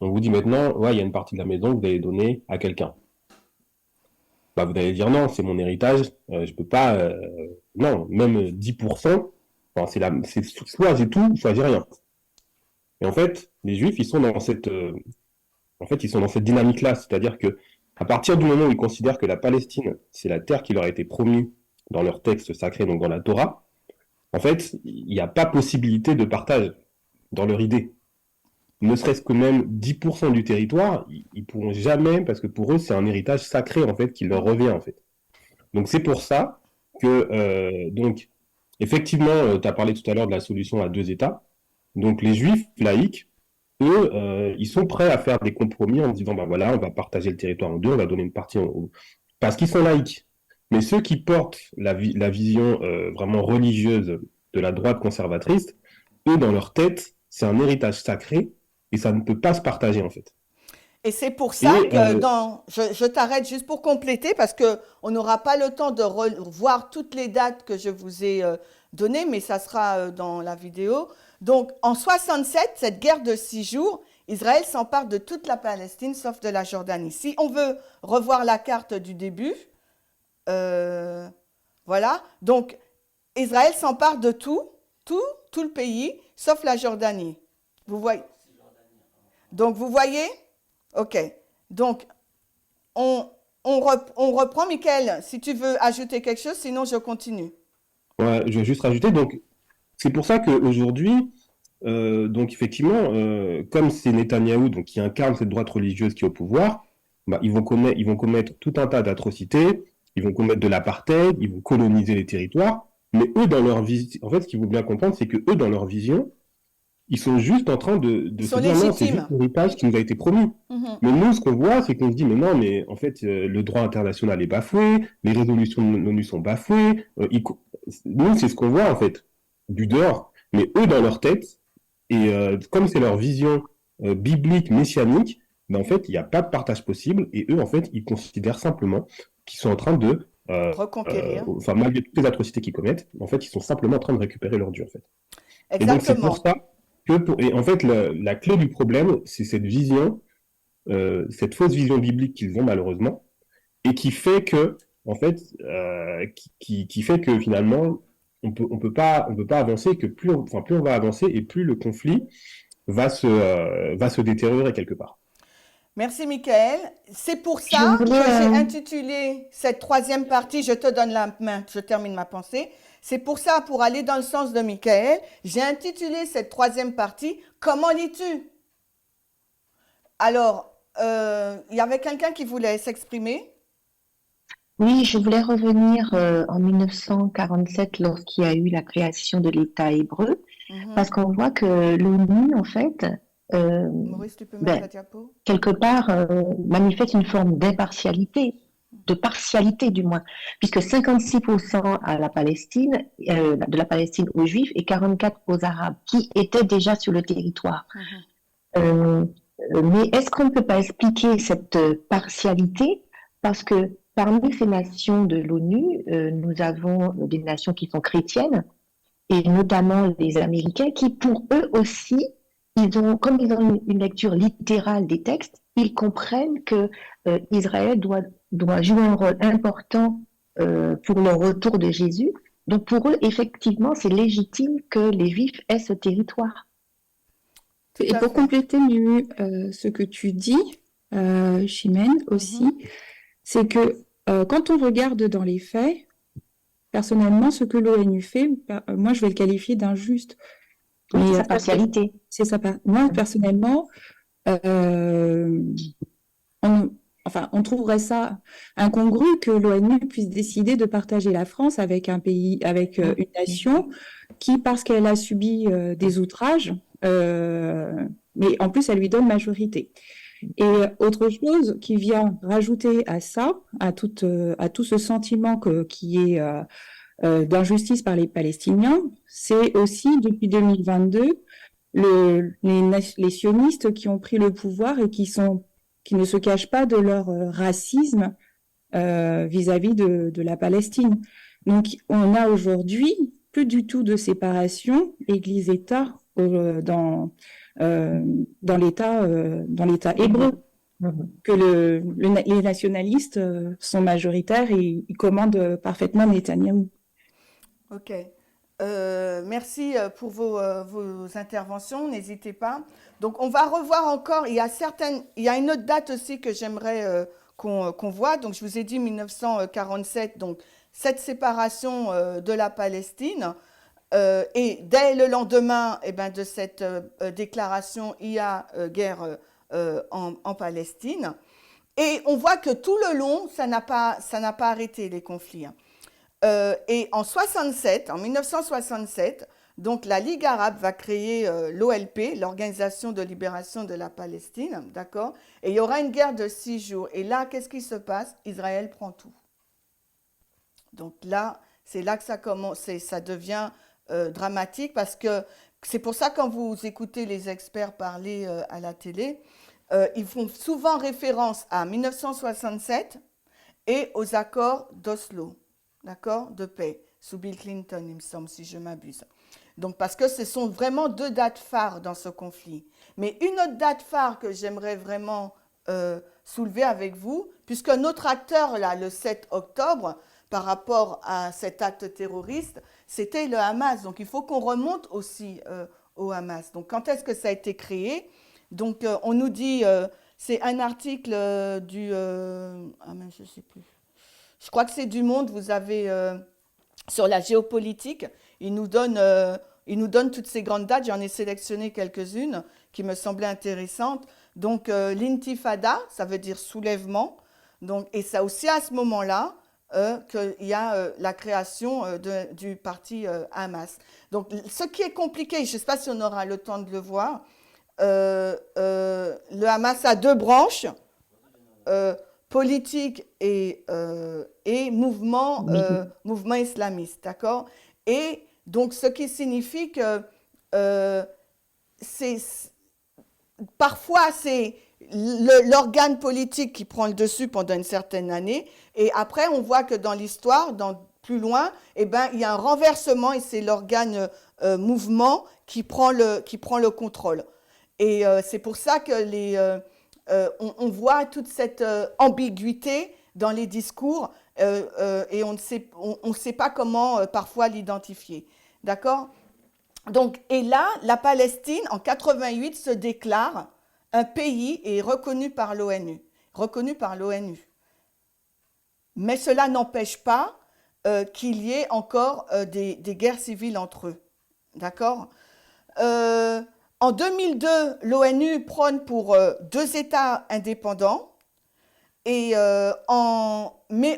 [SPEAKER 4] On vous dit maintenant, ouais, il y a une partie de la maison que vous allez donner à quelqu'un. Bah, vous allez dire non, c'est mon héritage, je peux pas, non, même 10%, enfin, c'est soit j'ai tout, soit j'ai rien. Et en fait, les Juifs, ils sont dans cette dynamique-là, c'est-à-dire que à partir du moment où ils considèrent que la Palestine, c'est la terre qui leur a été promue dans leur texte sacré, donc dans la Torah, en fait, il n'y a pas possibilité de partage dans leur idée. Ne serait-ce que même 10% du territoire, ils pourront jamais, parce que pour eux, c'est un héritage sacré, en fait, qui leur revient, en fait. Donc, c'est pour ça que, donc, effectivement, tu as parlé tout à l'heure de la solution à 2 États. Donc, les Juifs laïcs, eux, ils sont prêts à faire des compromis en disant, ben voilà, on va partager le territoire en deux, on va donner une partie parce qu'ils sont laïcs. Mais ceux qui portent la vision vraiment religieuse de la droite conservatrice, eux, dans leur tête, c'est un héritage sacré et ça ne peut pas se partager, en fait.
[SPEAKER 1] Et c'est pour ça que je t'arrête juste pour compléter parce qu'on n'aura pas le temps de revoir toutes les dates que je vous ai données, mais ça sera dans la vidéo. Donc, en 67, cette guerre de 6 jours, Israël s'empare de toute la Palestine sauf de la Jordanie. Si on veut revoir la carte du début, voilà. Donc, Israël s'empare de tout le pays sauf la Jordanie. Vous voyez? Donc, vous voyez? Ok. Donc, on reprend. Michael, si tu veux ajouter quelque chose, sinon je continue.
[SPEAKER 4] Ouais, je vais juste rajouter, donc c'est pour ça qu'aujourd'hui, donc effectivement, comme c'est Netanyahou donc, qui incarne cette droite religieuse qui est au pouvoir, bah, ils vont commettre tout un tas d'atrocités, ils vont commettre de l'apartheid, ils vont coloniser les territoires, mais eux, dans leur vision, en fait, ce qu'il faut bien comprendre, c'est que eux, dans leur vision, ils sont juste en train
[SPEAKER 1] Ils
[SPEAKER 4] de se
[SPEAKER 1] sont
[SPEAKER 4] dire non, c'est juste
[SPEAKER 1] légitimes.
[SPEAKER 4] l'héritage qui nous a été promis.
[SPEAKER 1] Mhm.
[SPEAKER 4] Mais nous, ce qu'on voit, c'est qu'on se dit, mais non, mais en fait, le droit international est bafoué, les résolutions de l'ONU sont bafouées. Nous, c'est ce qu'on voit, en fait, du dehors. Mais eux, dans leur tête, et comme c'est leur vision biblique, messianique, ben, en fait, il n'y a pas de partage possible. Et eux, en fait, ils considèrent simplement qu'ils sont en train de,
[SPEAKER 1] Reconquérir.
[SPEAKER 4] enfin, malgré toutes les atrocités qu'ils commettent, en fait, ils sont simplement en train de récupérer leur dû, en fait. Et donc, c'est pour
[SPEAKER 1] Exactement.
[SPEAKER 4] ça et en fait, la clé du problème, c'est cette vision, cette fausse vision biblique qu'ils ont malheureusement, et qui fait que, en fait, qui fait que finalement, on peut pas avancer, que enfin, plus on va avancer et plus le conflit va se détériorer quelque part.
[SPEAKER 1] Merci, Michael. C'est pour
[SPEAKER 2] Je
[SPEAKER 1] ça
[SPEAKER 2] voulais,
[SPEAKER 1] que j'ai intitulé cette troisième partie, je te donne la main, je termine ma pensée. C'est pour ça, pour aller dans le sens de Michael, j'ai intitulé cette troisième partie, comment lis-tu? Alors, il y avait quelqu'un qui voulait s'exprimer.
[SPEAKER 2] oui, je voulais revenir en 1947 lorsqu'il y a eu la création de l'État hébreu, parce
[SPEAKER 1] Mhm.
[SPEAKER 2] qu'on voit que l'ONU, en fait, euh,
[SPEAKER 1] Maurice, tu peux mettre
[SPEAKER 2] ben,
[SPEAKER 1] la diapo?
[SPEAKER 2] quelque part, manifeste une forme d'impartialité, de partialité du moins, puisque 56% à la Palestine, de la Palestine aux Juifs et 44% aux Arabes, qui étaient déjà sur le territoire.
[SPEAKER 1] Mhm.
[SPEAKER 2] Euh, mais est-ce qu'on ne peut pas expliquer cette partialité? Parce que parmi ces nations de l'ONU, nous avons des nations qui sont chrétiennes, et notamment les Américains, qui pour eux aussi, comme ils ont une lecture littérale des textes, ils comprennent que Israël doit jouer un rôle important pour le retour de Jésus. Donc pour eux, effectivement, c'est légitime que les Juifs aient ce territoire.
[SPEAKER 1] Tout
[SPEAKER 3] Et
[SPEAKER 1] à
[SPEAKER 3] pour
[SPEAKER 1] fait.
[SPEAKER 3] compléter, Miu, ce que tu dis, Chimène aussi,
[SPEAKER 1] Mhm.
[SPEAKER 3] c'est que quand on regarde dans les faits, personnellement, ce que l'ONU fait, moi, je vais le qualifier d'injuste.
[SPEAKER 2] Oui, c'est
[SPEAKER 3] Mais
[SPEAKER 2] sa
[SPEAKER 3] parce que
[SPEAKER 2] partialité.
[SPEAKER 3] moi, personnellement, euh, on, enfin, on trouverait ça incongru que l'ONU puisse décider de partager la France avec un pays, avec une nation qui, parce qu'elle a subi des outrages, euh, mais en plus, elle lui donne majorité. Et autre chose qui vient rajouter à ça, à tout ce sentiment qui est d'injustice par les Palestiniens, c'est aussi depuis 2022 les sionistes qui ont pris le pouvoir et qui ne se cachent pas de leur racisme vis-à-vis de la Palestine. Donc, on a aujourd'hui plus du tout de séparation Église-État dans l'État hébreu,
[SPEAKER 2] Mhm.
[SPEAKER 3] que les nationalistes sont majoritaires et ils commandent parfaitement Netanyahou.
[SPEAKER 1] Ok. Merci pour vos interventions. N'hésitez pas. Donc, on va revoir encore. Il y a une autre date aussi que j'aimerais qu'on voit. Donc, je vous ai dit 1947. Donc, cette séparation de la Palestine. Et dès le lendemain eh ben, de cette déclaration, il y a guerre en Palestine. Et on voit que tout le long, ça n'a pas arrêté les conflits, hein. Et en 1967, donc la Ligue arabe va créer l'OLP, l'Organisation de libération de la Palestine, d'accord? Et il y aura une guerre de 6 jours. Et là, qu'est-ce qui se passe? Israël prend tout. Donc là, c'est là que ça commence, ça devient dramatique parce que c'est pour ça quand vous écoutez les experts parler à la télé, ils font souvent référence à 1967 et aux accords d'Oslo, d'accord, de paix, sous Bill Clinton, il me semble, si je m'abuse. Donc, parce que ce sont vraiment deux dates phares dans ce conflit. Mais une autre date phare que j'aimerais vraiment soulever avec vous, puisque notre acteur, là, le 7 octobre, par rapport à cet acte terroriste, c'était le Hamas. Donc, il faut qu'on remonte aussi au Hamas. Donc, quand est-ce que ça a été créé? Donc, on nous dit, c'est un article du... ah, mais je ne sais plus. Je crois que c'est du Monde. Vous avez sur la géopolitique. Il nous donne toutes ces grandes dates. J'en ai sélectionné quelques-unes qui me semblaient intéressantes. Donc, l'intifada, ça veut dire soulèvement. Donc, et c'est aussi à ce moment-là qu'il y a la création du parti Hamas. Donc, ce qui est compliqué, je ne sais pas si on aura le temps de le voir, le Hamas a deux branches, politique et mouvement, mouvement islamiste, d'accord? Et donc, ce qui signifie que parfois, c'est l'organe politique qui prend le dessus pendant une certaine année, et après, on voit que dans l'histoire, plus loin, eh ben, il y a un renversement, et c'est l'organe mouvement qui prend le contrôle. Et c'est pour ça que on voit toute cette ambiguïté dans les discours et on ne sait pas comment parfois l'identifier. D'accord? Donc, et là, la Palestine, en 88, se déclare un pays et est reconnu par l'ONU. Reconnu par l'ONU. Mais cela n'empêche pas qu'il y ait encore des guerres civiles entre eux. D'accord? En 2002, l'ONU prône pour deux États indépendants, mais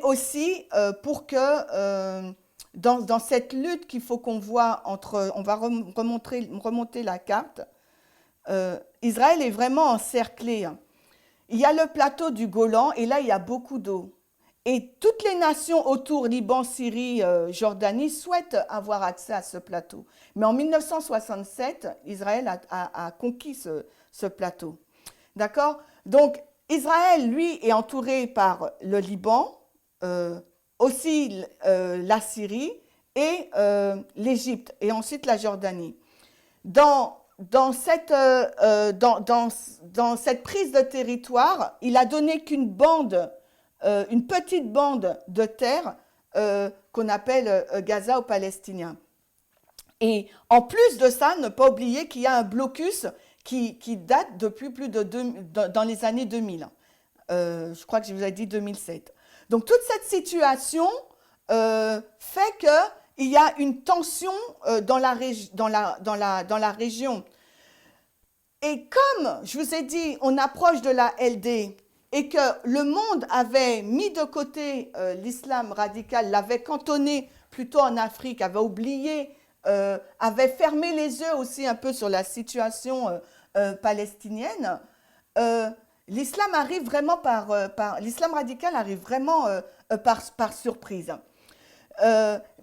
[SPEAKER 1] aussi pour que dans cette lutte qu'il faut qu'on voit on va remonter la carte, Israël est vraiment encerclé. Il y a le plateau du Golan et là il y a beaucoup d'eau. Et toutes les nations autour, Liban, Syrie, Jordanie, souhaitent avoir accès à ce plateau. Mais en 1967, Israël a conquis ce plateau. D'accord? Donc, Israël, lui, est entouré par le Liban, aussi la Syrie et l'Égypte, et ensuite la Jordanie. Dans cette prise de territoire, il a donné qu'une bande, une petite bande de terre qu'on appelle Gaza aux Palestiniens. Et en plus de ça, ne pas oublier qu'il y a un blocus qui date depuis dans les années 2000. Je crois que je vous ai dit 2007. Donc toute cette situation fait qu'il y a une tension dans la région. Et comme je vous ai dit, on approche de la LD et que le monde avait mis de côté l'islam radical, l'avait cantonné plutôt en Afrique, avait oublié, avait fermé les yeux aussi un peu sur la situation palestinienne, l'islam arrive vraiment l'islam radical arrive vraiment par surprise.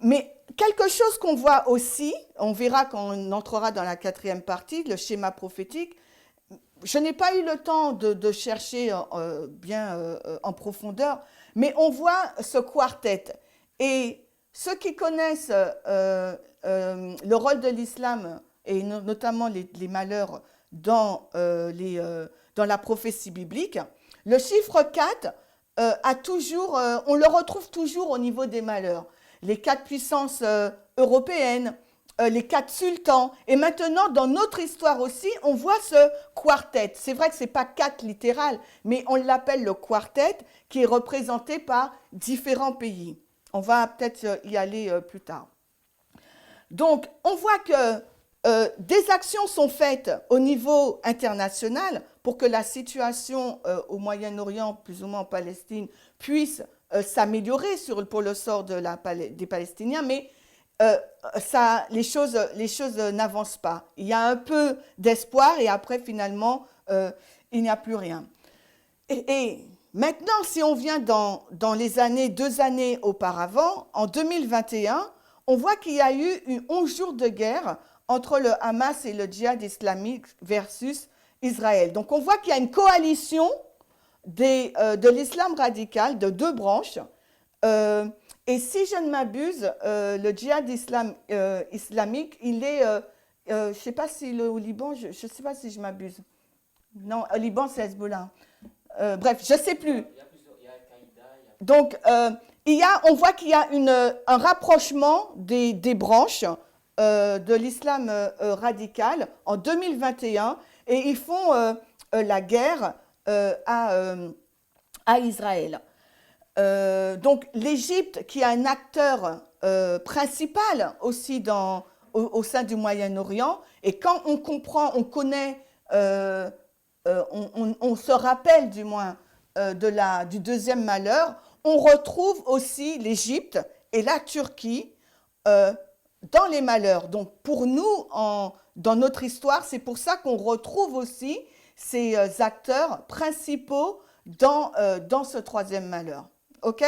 [SPEAKER 1] Mais quelque chose qu'on voit aussi, on verra quand on entrera dans la 4e partie, le schéma prophétique. Je n'ai pas eu le temps de chercher bien en profondeur, mais on voit ce quartet. Et ceux qui connaissent le rôle de l'islam, et notamment les malheurs dans la prophétie biblique, le chiffre 4 on le retrouve toujours au niveau des malheurs. Les 4 puissances européennes, les 4 sultans. Et maintenant, dans notre histoire aussi, on voit ce quartet. C'est vrai que ce n'est pas 4 littéral, mais on l'appelle le quartet, qui est représenté par différents pays. On va peut-être y aller plus tard. Donc, on voit que des actions sont faites au niveau international pour que la situation au Moyen-Orient, plus ou moins en Palestine, puisse s'améliorer pour le sort des Palestiniens, mais les choses n'avancent pas. Il y a un peu d'espoir et après, finalement, il n'y a plus rien. Et maintenant, si on vient dans les 2 années auparavant, en 2021, on voit qu'il y a eu 11 jours de guerre entre le Hamas et le djihad islamique versus Israël. Donc on voit qu'il y a une coalition de l'islam radical, de 2 branches. Et si je ne m'abuse, le djihad islamique, il est, je ne sais pas si au Liban, je ne sais pas si je m'abuse. Non, au Liban, c'est Hezbollah. Bref, je ne sais plus. Donc, on voit qu'il y a un rapprochement des branches de l'islam radical en 2021 et ils font la guerre à Israël. Donc l'Égypte, qui est un acteur principal aussi au sein du Moyen-Orient. Et quand on comprend, on connaît, on se rappelle du moins du deuxième malheur, on retrouve aussi l'Égypte et la Turquie dans les malheurs. Donc pour nous, dans notre histoire, c'est pour ça qu'on retrouve aussi ces acteurs principaux dans ce troisième malheur. OK?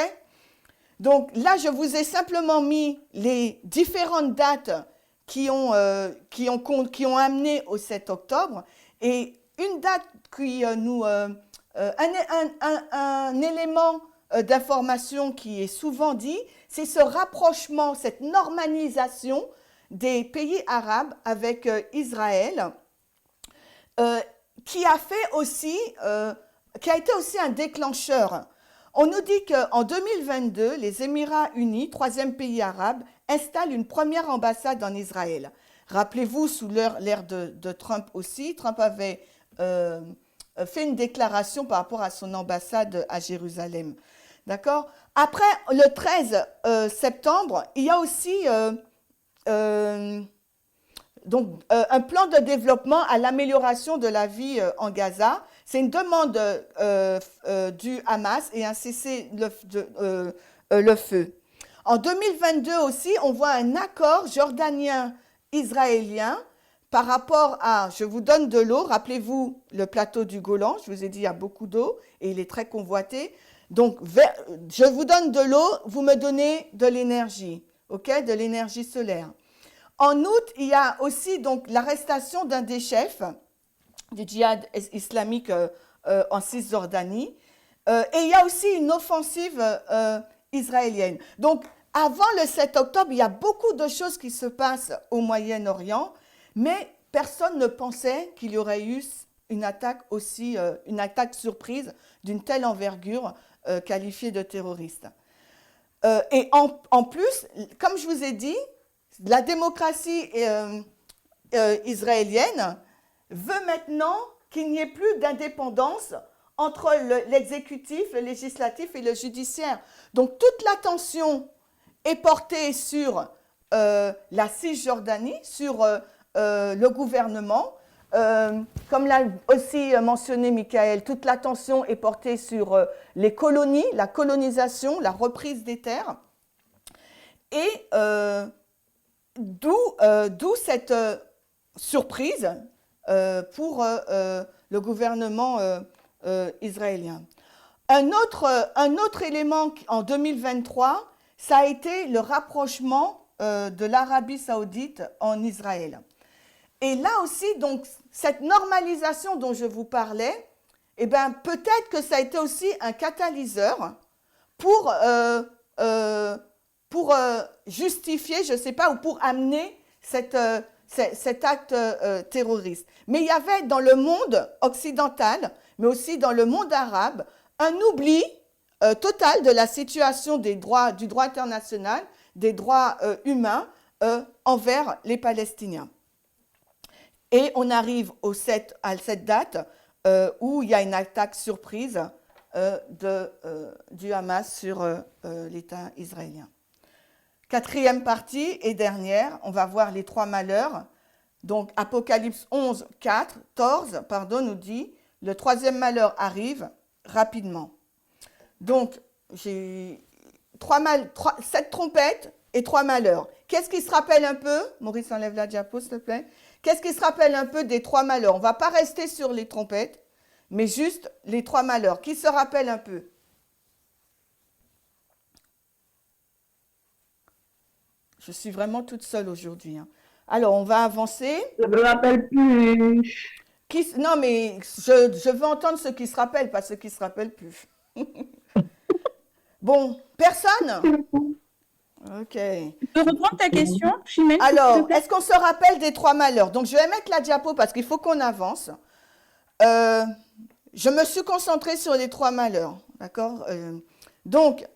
[SPEAKER 1] Donc là, je vous ai simplement mis les différentes dates qui ont amené au 7 octobre. Et une date qui un élément d'information qui est souvent dit, c'est ce rapprochement, cette normalisation des pays arabes avec Israël, qui a été aussi un déclencheur. On nous dit qu'en 2022, les Émirats unis, troisième pays arabe, installent une première ambassade en Israël. Rappelez-vous, sous l'ère de Trump aussi, Trump avait fait une déclaration par rapport à son ambassade à Jérusalem. D'accord? Après, le 13 septembre, il y a aussi un plan de développement à l'amélioration de la vie en Gaza. C'est une demande du Hamas et un cessez-le-feu. En 2022 aussi, on voit un accord jordanien-israélien par rapport à, je vous donne de l'eau, rappelez-vous le plateau du Golan, je vous ai dit il y a beaucoup d'eau et il est très convoité. Donc, je vous donne de l'eau, vous me donnez de l'énergie, ok, de l'énergie solaire. En août, il y a aussi donc l'arrestation d'un des chefs du djihad islamique en Cisjordanie. Et il y a aussi une offensive israélienne. Donc, avant le 7 octobre, il y a beaucoup de choses qui se passent au Moyen-Orient, mais personne ne pensait qu'il y aurait eu une attaque surprise d'une telle envergure qualifiée de terroriste. Et en plus, comme je vous ai dit, la démocratie israélienne veut maintenant qu'il n'y ait plus d'indépendance entre l'exécutif, le législatif et le judiciaire. Donc toute l'attention est portée sur la Cisjordanie, sur le gouvernement. Comme l'a aussi mentionné Michael, toute l'attention est portée sur les colonies, la colonisation, la reprise des terres. Et d'où cette surprise pour le gouvernement israélien. Un autre élément en 2023, ça a été le rapprochement de l'Arabie saoudite en Israël. Et là aussi, donc, cette normalisation dont je vous parlais, eh ben, peut-être que ça a été aussi un catalyseur pour justifier, je ne sais pas, ou pour amener cet acte terroriste. Mais il y avait dans le monde occidental, mais aussi dans le monde arabe, un oubli total de la situation du droit international, des droits humains envers les Palestiniens. Et on arrive à cette date où il y a une attaque surprise du Hamas sur l'État israélien. Quatrième partie et dernière, on va voir les trois malheurs. Donc Apocalypse 14, nous dit, le troisième malheur arrive rapidement. Donc j'ai 7 trompettes et 3 malheurs. Qu'est-ce qui se rappelle un peu? Maurice, enlève la diapo, s'il te plaît. Qu'est-ce qui se rappelle un peu des 3 malheurs? On ne va pas rester sur les trompettes, mais juste les 3 malheurs. Qui se rappelle un peu? Je suis vraiment toute seule aujourd'hui. Alors, on va avancer.
[SPEAKER 2] Je ne me rappelle plus.
[SPEAKER 1] Non, mais je veux entendre ceux qui se rappellent, pas ceux qui ne se rappellent plus. Bon, personne? Ok.
[SPEAKER 3] Tu peux reprendre ta question, Chimène?
[SPEAKER 1] Alors, est-ce qu'on se rappelle des 3 malheurs? Donc, je vais mettre la diapo parce qu'il faut qu'on avance. Je me suis concentrée sur les 3 malheurs. D'accord? Donc,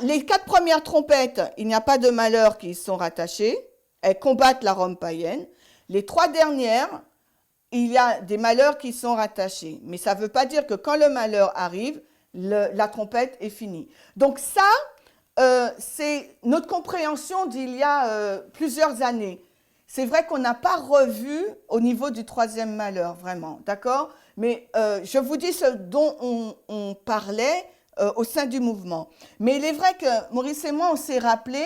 [SPEAKER 1] les 4 premières trompettes, il n'y a pas de malheurs qui y sont rattachés. Elles combattent la Rome païenne. Les 3 dernières, il y a des malheurs qui sont rattachés. Mais ça ne veut pas dire que quand le malheur arrive, la trompette est finie. Donc ça, c'est notre compréhension d'il y a plusieurs années. C'est vrai qu'on n'a pas revu au niveau du troisième malheur, vraiment, d'accord? Mais je vous dis ce dont on parlait au sein du mouvement. Mais il est vrai que Maurice et moi, on s'est rappelé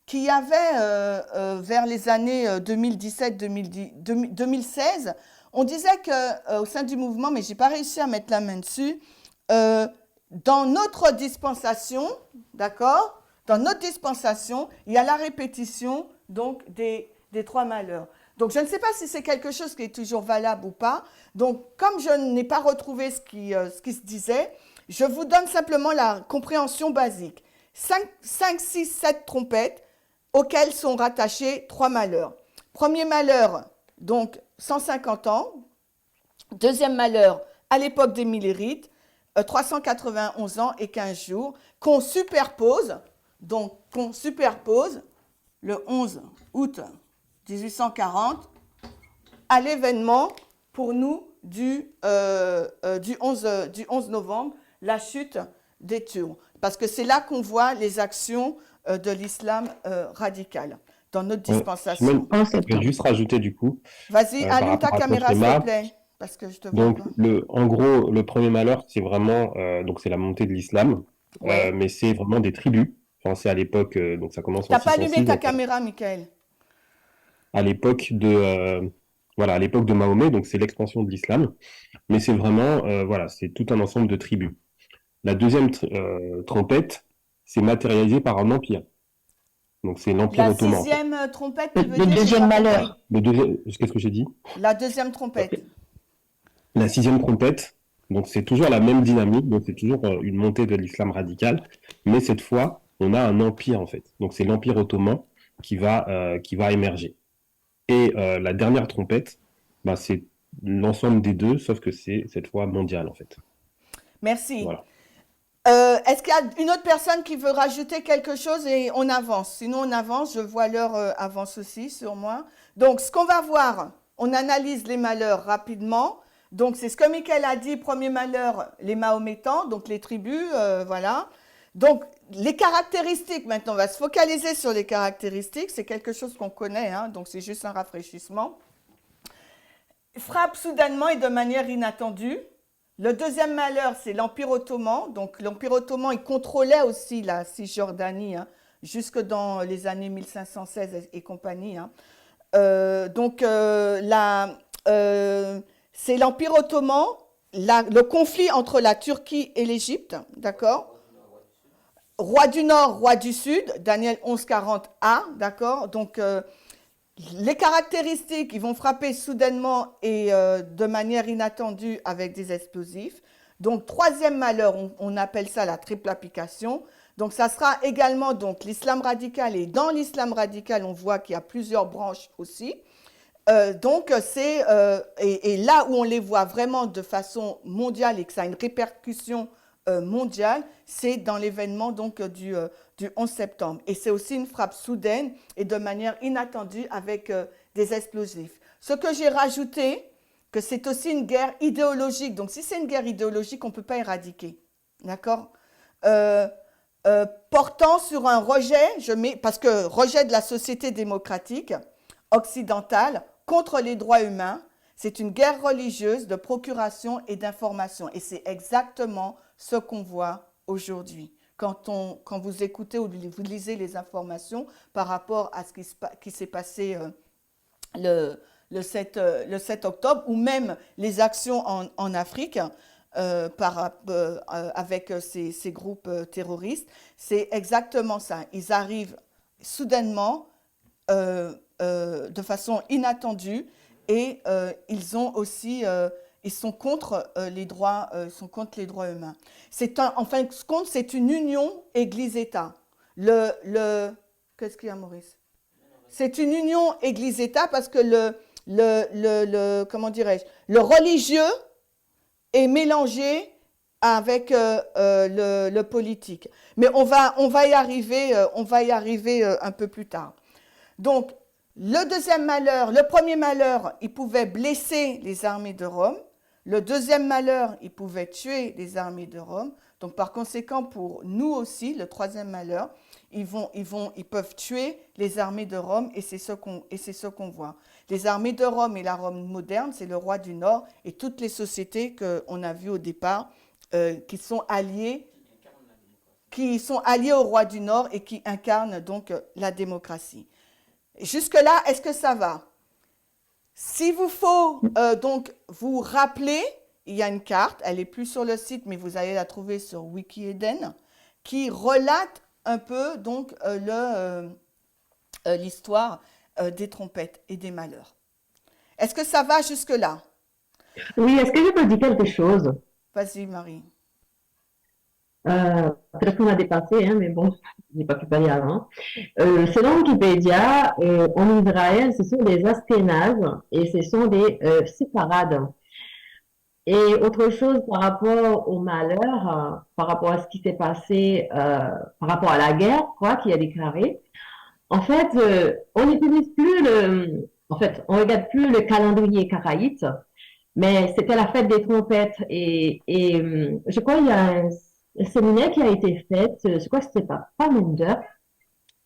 [SPEAKER 1] qu'il y avait, vers les années 2017-2016, on disait qu'au sein du mouvement, mais je n'ai pas réussi à mettre la main dessus, dans notre dispensation, d'accord? Dans notre dispensation, il y a la répétition donc des trois malheurs. Donc, je ne sais pas si c'est quelque chose qui est toujours valable ou pas. Donc, comme je n'ai pas retrouvé ce qui se disait, je vous donne simplement la compréhension basique. 5, 6, 7 trompettes auxquelles sont rattachés trois malheurs. Premier malheur, donc 150 ans. Deuxième malheur, à l'époque des Millérites, 391 ans et 15 jours, qu'on superpose, le 11 août 1840 à l'événement pour nous du 11 novembre, la chute des Turcs. Parce que c'est là qu'on voit les actions de l'islam radical dans notre dispensation.
[SPEAKER 4] Je vais juste rajouter du coup.
[SPEAKER 1] Vas-y, allume ta caméra s'il te plaît. Parce que je te vois
[SPEAKER 4] Donc,
[SPEAKER 1] pas.
[SPEAKER 4] en gros, le premier malheur, c'est vraiment donc c'est la montée de l'islam,
[SPEAKER 1] Ouais.
[SPEAKER 4] mais c'est vraiment des tribus. Enfin, c'est à l'époque, donc ça commence en
[SPEAKER 1] T'as pas
[SPEAKER 4] 606,
[SPEAKER 1] allumé ta
[SPEAKER 4] donc,
[SPEAKER 1] caméra, Michael.
[SPEAKER 4] à l'époque de voilà, à l'époque de Mahomet, donc c'est l'expansion de l'islam, mais c'est vraiment voilà, c'est tout un ensemble de tribus. La deuxième trompette, c'est matérialisé par un empire. Donc c'est l'Empire
[SPEAKER 1] La
[SPEAKER 4] ottoman. En fait.
[SPEAKER 1] sixième trompette, tu veux
[SPEAKER 2] Le
[SPEAKER 1] dire?
[SPEAKER 2] deuxième
[SPEAKER 1] J'ai pas
[SPEAKER 2] malheur.
[SPEAKER 1] compris.
[SPEAKER 4] Le deuxième, qu'est-ce que j'ai dit?
[SPEAKER 1] La deuxième trompette.
[SPEAKER 4] La sixième trompette, donc c'est toujours la même dynamique, donc c'est toujours une montée de l'islam radical, mais cette fois, on a un empire en fait. Donc c'est l'Empire ottoman qui va émerger. Et la dernière trompette, bah, c'est l'ensemble des deux, sauf que c'est cette fois mondial en fait.
[SPEAKER 1] Merci.
[SPEAKER 4] Voilà.
[SPEAKER 1] Est-ce qu'il y a une autre personne qui veut rajouter quelque chose et on avance? Sinon, on avance. Je vois l'heure avance aussi sur moi. Donc, ce qu'on va voir, on analyse les malheurs rapidement. Donc, c'est ce que Michael a dit. Premier malheur, les Mahométans, donc les tribus, voilà. Donc, les caractéristiques, maintenant, on va se focaliser sur les caractéristiques. C'est quelque chose qu'on connaît, hein, donc c'est juste un rafraîchissement. Frappe soudainement et de manière inattendue. Le deuxième malheur, c'est l'Empire ottoman. Donc, l'Empire ottoman, il contrôlait aussi la Cisjordanie, hein, jusque dans les années 1516 et compagnie. Hein. C'est l'Empire ottoman, le conflit entre la Turquie et l'Égypte, d'accord? Roi du Nord, roi du Sud, Daniel 1140a, d'accord? Donc, les caractéristiques, ils vont frapper soudainement et de manière inattendue avec des explosifs. Donc, troisième malheur, on appelle ça la triple application. Donc, ça sera également donc l'islam radical. Et dans l'islam radical, on voit qu'il y a plusieurs branches aussi. Et là où on les voit vraiment de façon mondiale et que ça a une répercussion mondiale, c'est dans l'événement donc du 11 septembre. Et c'est aussi une frappe soudaine et de manière inattendue avec des explosifs. Ce que j'ai rajouté, que c'est aussi une guerre idéologique. Donc, si c'est une guerre idéologique, on ne peut pas éradiquer. D'accord? Portant sur un rejet, parce que rejet de la société démocratique occidentale contre les droits humains, c'est une guerre religieuse de procuration et d'information. Et c'est exactement ce qu'on voit aujourd'hui. Quand vous écoutez ou vous lisez les informations par rapport à ce qui s'est passé le 7 octobre, ou même les actions en Afrique avec ces groupes terroristes, c'est exactement ça. Ils arrivent soudainement, de façon inattendue, et ils ont aussi... ils sont contre les droits humains. En fin de compte, c'est une union Église-État. Qu'est-ce qu'il y a, Maurice? C'est une union Église-État parce que comment dirais-je, le religieux est mélangé avec le politique. Mais on va y arriver un peu plus tard. Donc, le premier malheur, il pouvait blesser les armées de Rome. Le deuxième malheur, ils pouvaient tuer les armées de Rome. Donc par conséquent, pour nous aussi, le troisième malheur, ils peuvent tuer les armées de Rome et c'est ce qu'on voit. Les armées de Rome et la Rome moderne, c'est le roi du Nord et toutes les sociétés qu'on a vues au départ qui sont alliées au roi du Nord et qui incarnent donc la démocratie. Jusque-là, est-ce que ça va? S'il vous faut donc vous rappeler, il y a une carte, elle n'est plus sur le site, mais vous allez la trouver sur Wiki-Eden, qui relate un peu donc l'histoire des trompettes et des malheurs. Est-ce que ça va jusque-là?
[SPEAKER 5] Oui, est-ce que je peux dire quelque chose?
[SPEAKER 1] Vas-y, Marie.
[SPEAKER 5] Peut-être qu'on a dépassé, hein, mais bon, je n'ai pas pu parler avant. Selon Wikipédia, en Israël, ce sont des Ashkénazes et ce sont des séfarades. Et autre chose par rapport au malheur, par rapport à ce qui s'est passé, par rapport à la guerre, quoi, qui a déclaré. En fait, on n'utilise plus on regarde plus le calendrier karaïte, mais c'était la fête des trompettes. Et je crois qu'il y a un séminaire qui a été fait, je crois que c'était pas Mender,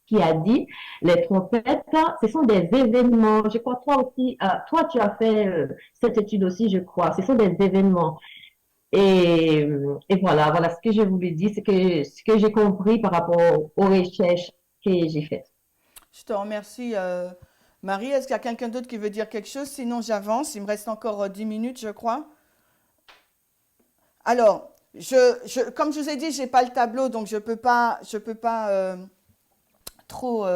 [SPEAKER 5] qui a dit les trompettes, ce sont des événements. Je crois toi aussi, toi tu as fait cette étude aussi, je crois. Ce sont des événements. Et voilà ce que je voulais dire, c'est que ce que j'ai compris par rapport aux recherches que j'ai faites.
[SPEAKER 1] Je te remercie, Marie. Est-ce qu'il y a quelqu'un d'autre qui veut dire quelque chose? Sinon, j'avance. Il me reste encore 10 minutes, je crois. Alors, comme je vous ai dit, je n'ai pas le tableau, donc je peux pas trop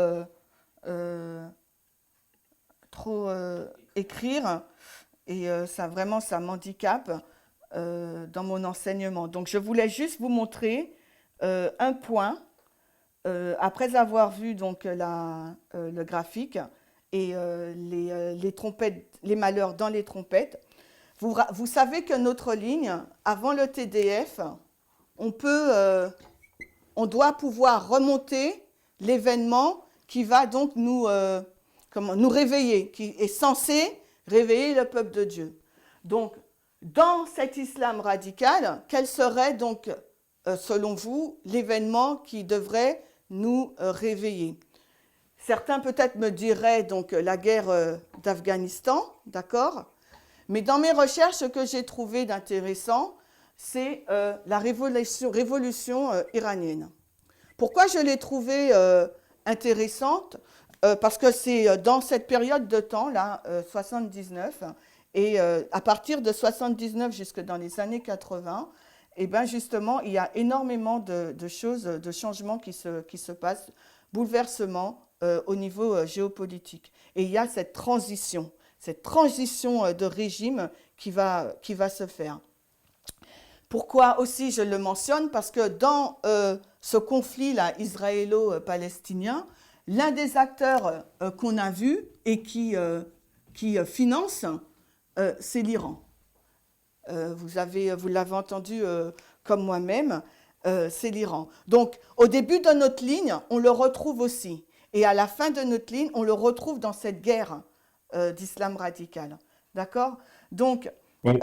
[SPEAKER 1] écrire. Et ça m'handicape dans mon enseignement. Donc, je voulais juste vous montrer un point. Après avoir vu donc le graphique et les trompettes, les malheurs dans les trompettes, vous savez que notre ligne, avant le TDF, on doit pouvoir remonter l'événement qui va donc nous réveiller, qui est censé réveiller le peuple de Dieu. Donc, dans cet islam radical, quel serait donc, selon vous, l'événement qui devrait nous réveiller? Certains peut-être me diraient donc la guerre d'Afghanistan, d'accord? Mais dans mes recherches, ce que j'ai trouvé d'intéressant, c'est la révolution iranienne. Pourquoi je l'ai trouvée intéressante? Parce que c'est dans cette période de temps, là, 79, et à partir de 79 jusque dans les années 80, et bien justement, il y a énormément de choses, de changements qui se passent, bouleversements au niveau géopolitique. Et il y a cette transition de régime qui va se faire. Pourquoi aussi je le mentionne? Parce que dans ce conflit-là israélo-palestinien, l'un des acteurs qu'on a vu et qui finance, c'est l'Iran. Vous l'avez entendu comme moi-même, c'est l'Iran. Donc, au début de notre ligne, on le retrouve aussi. Et à la fin de notre ligne, on le retrouve dans cette guerre d'islam radical. D'accord? Donc,
[SPEAKER 4] Ouais.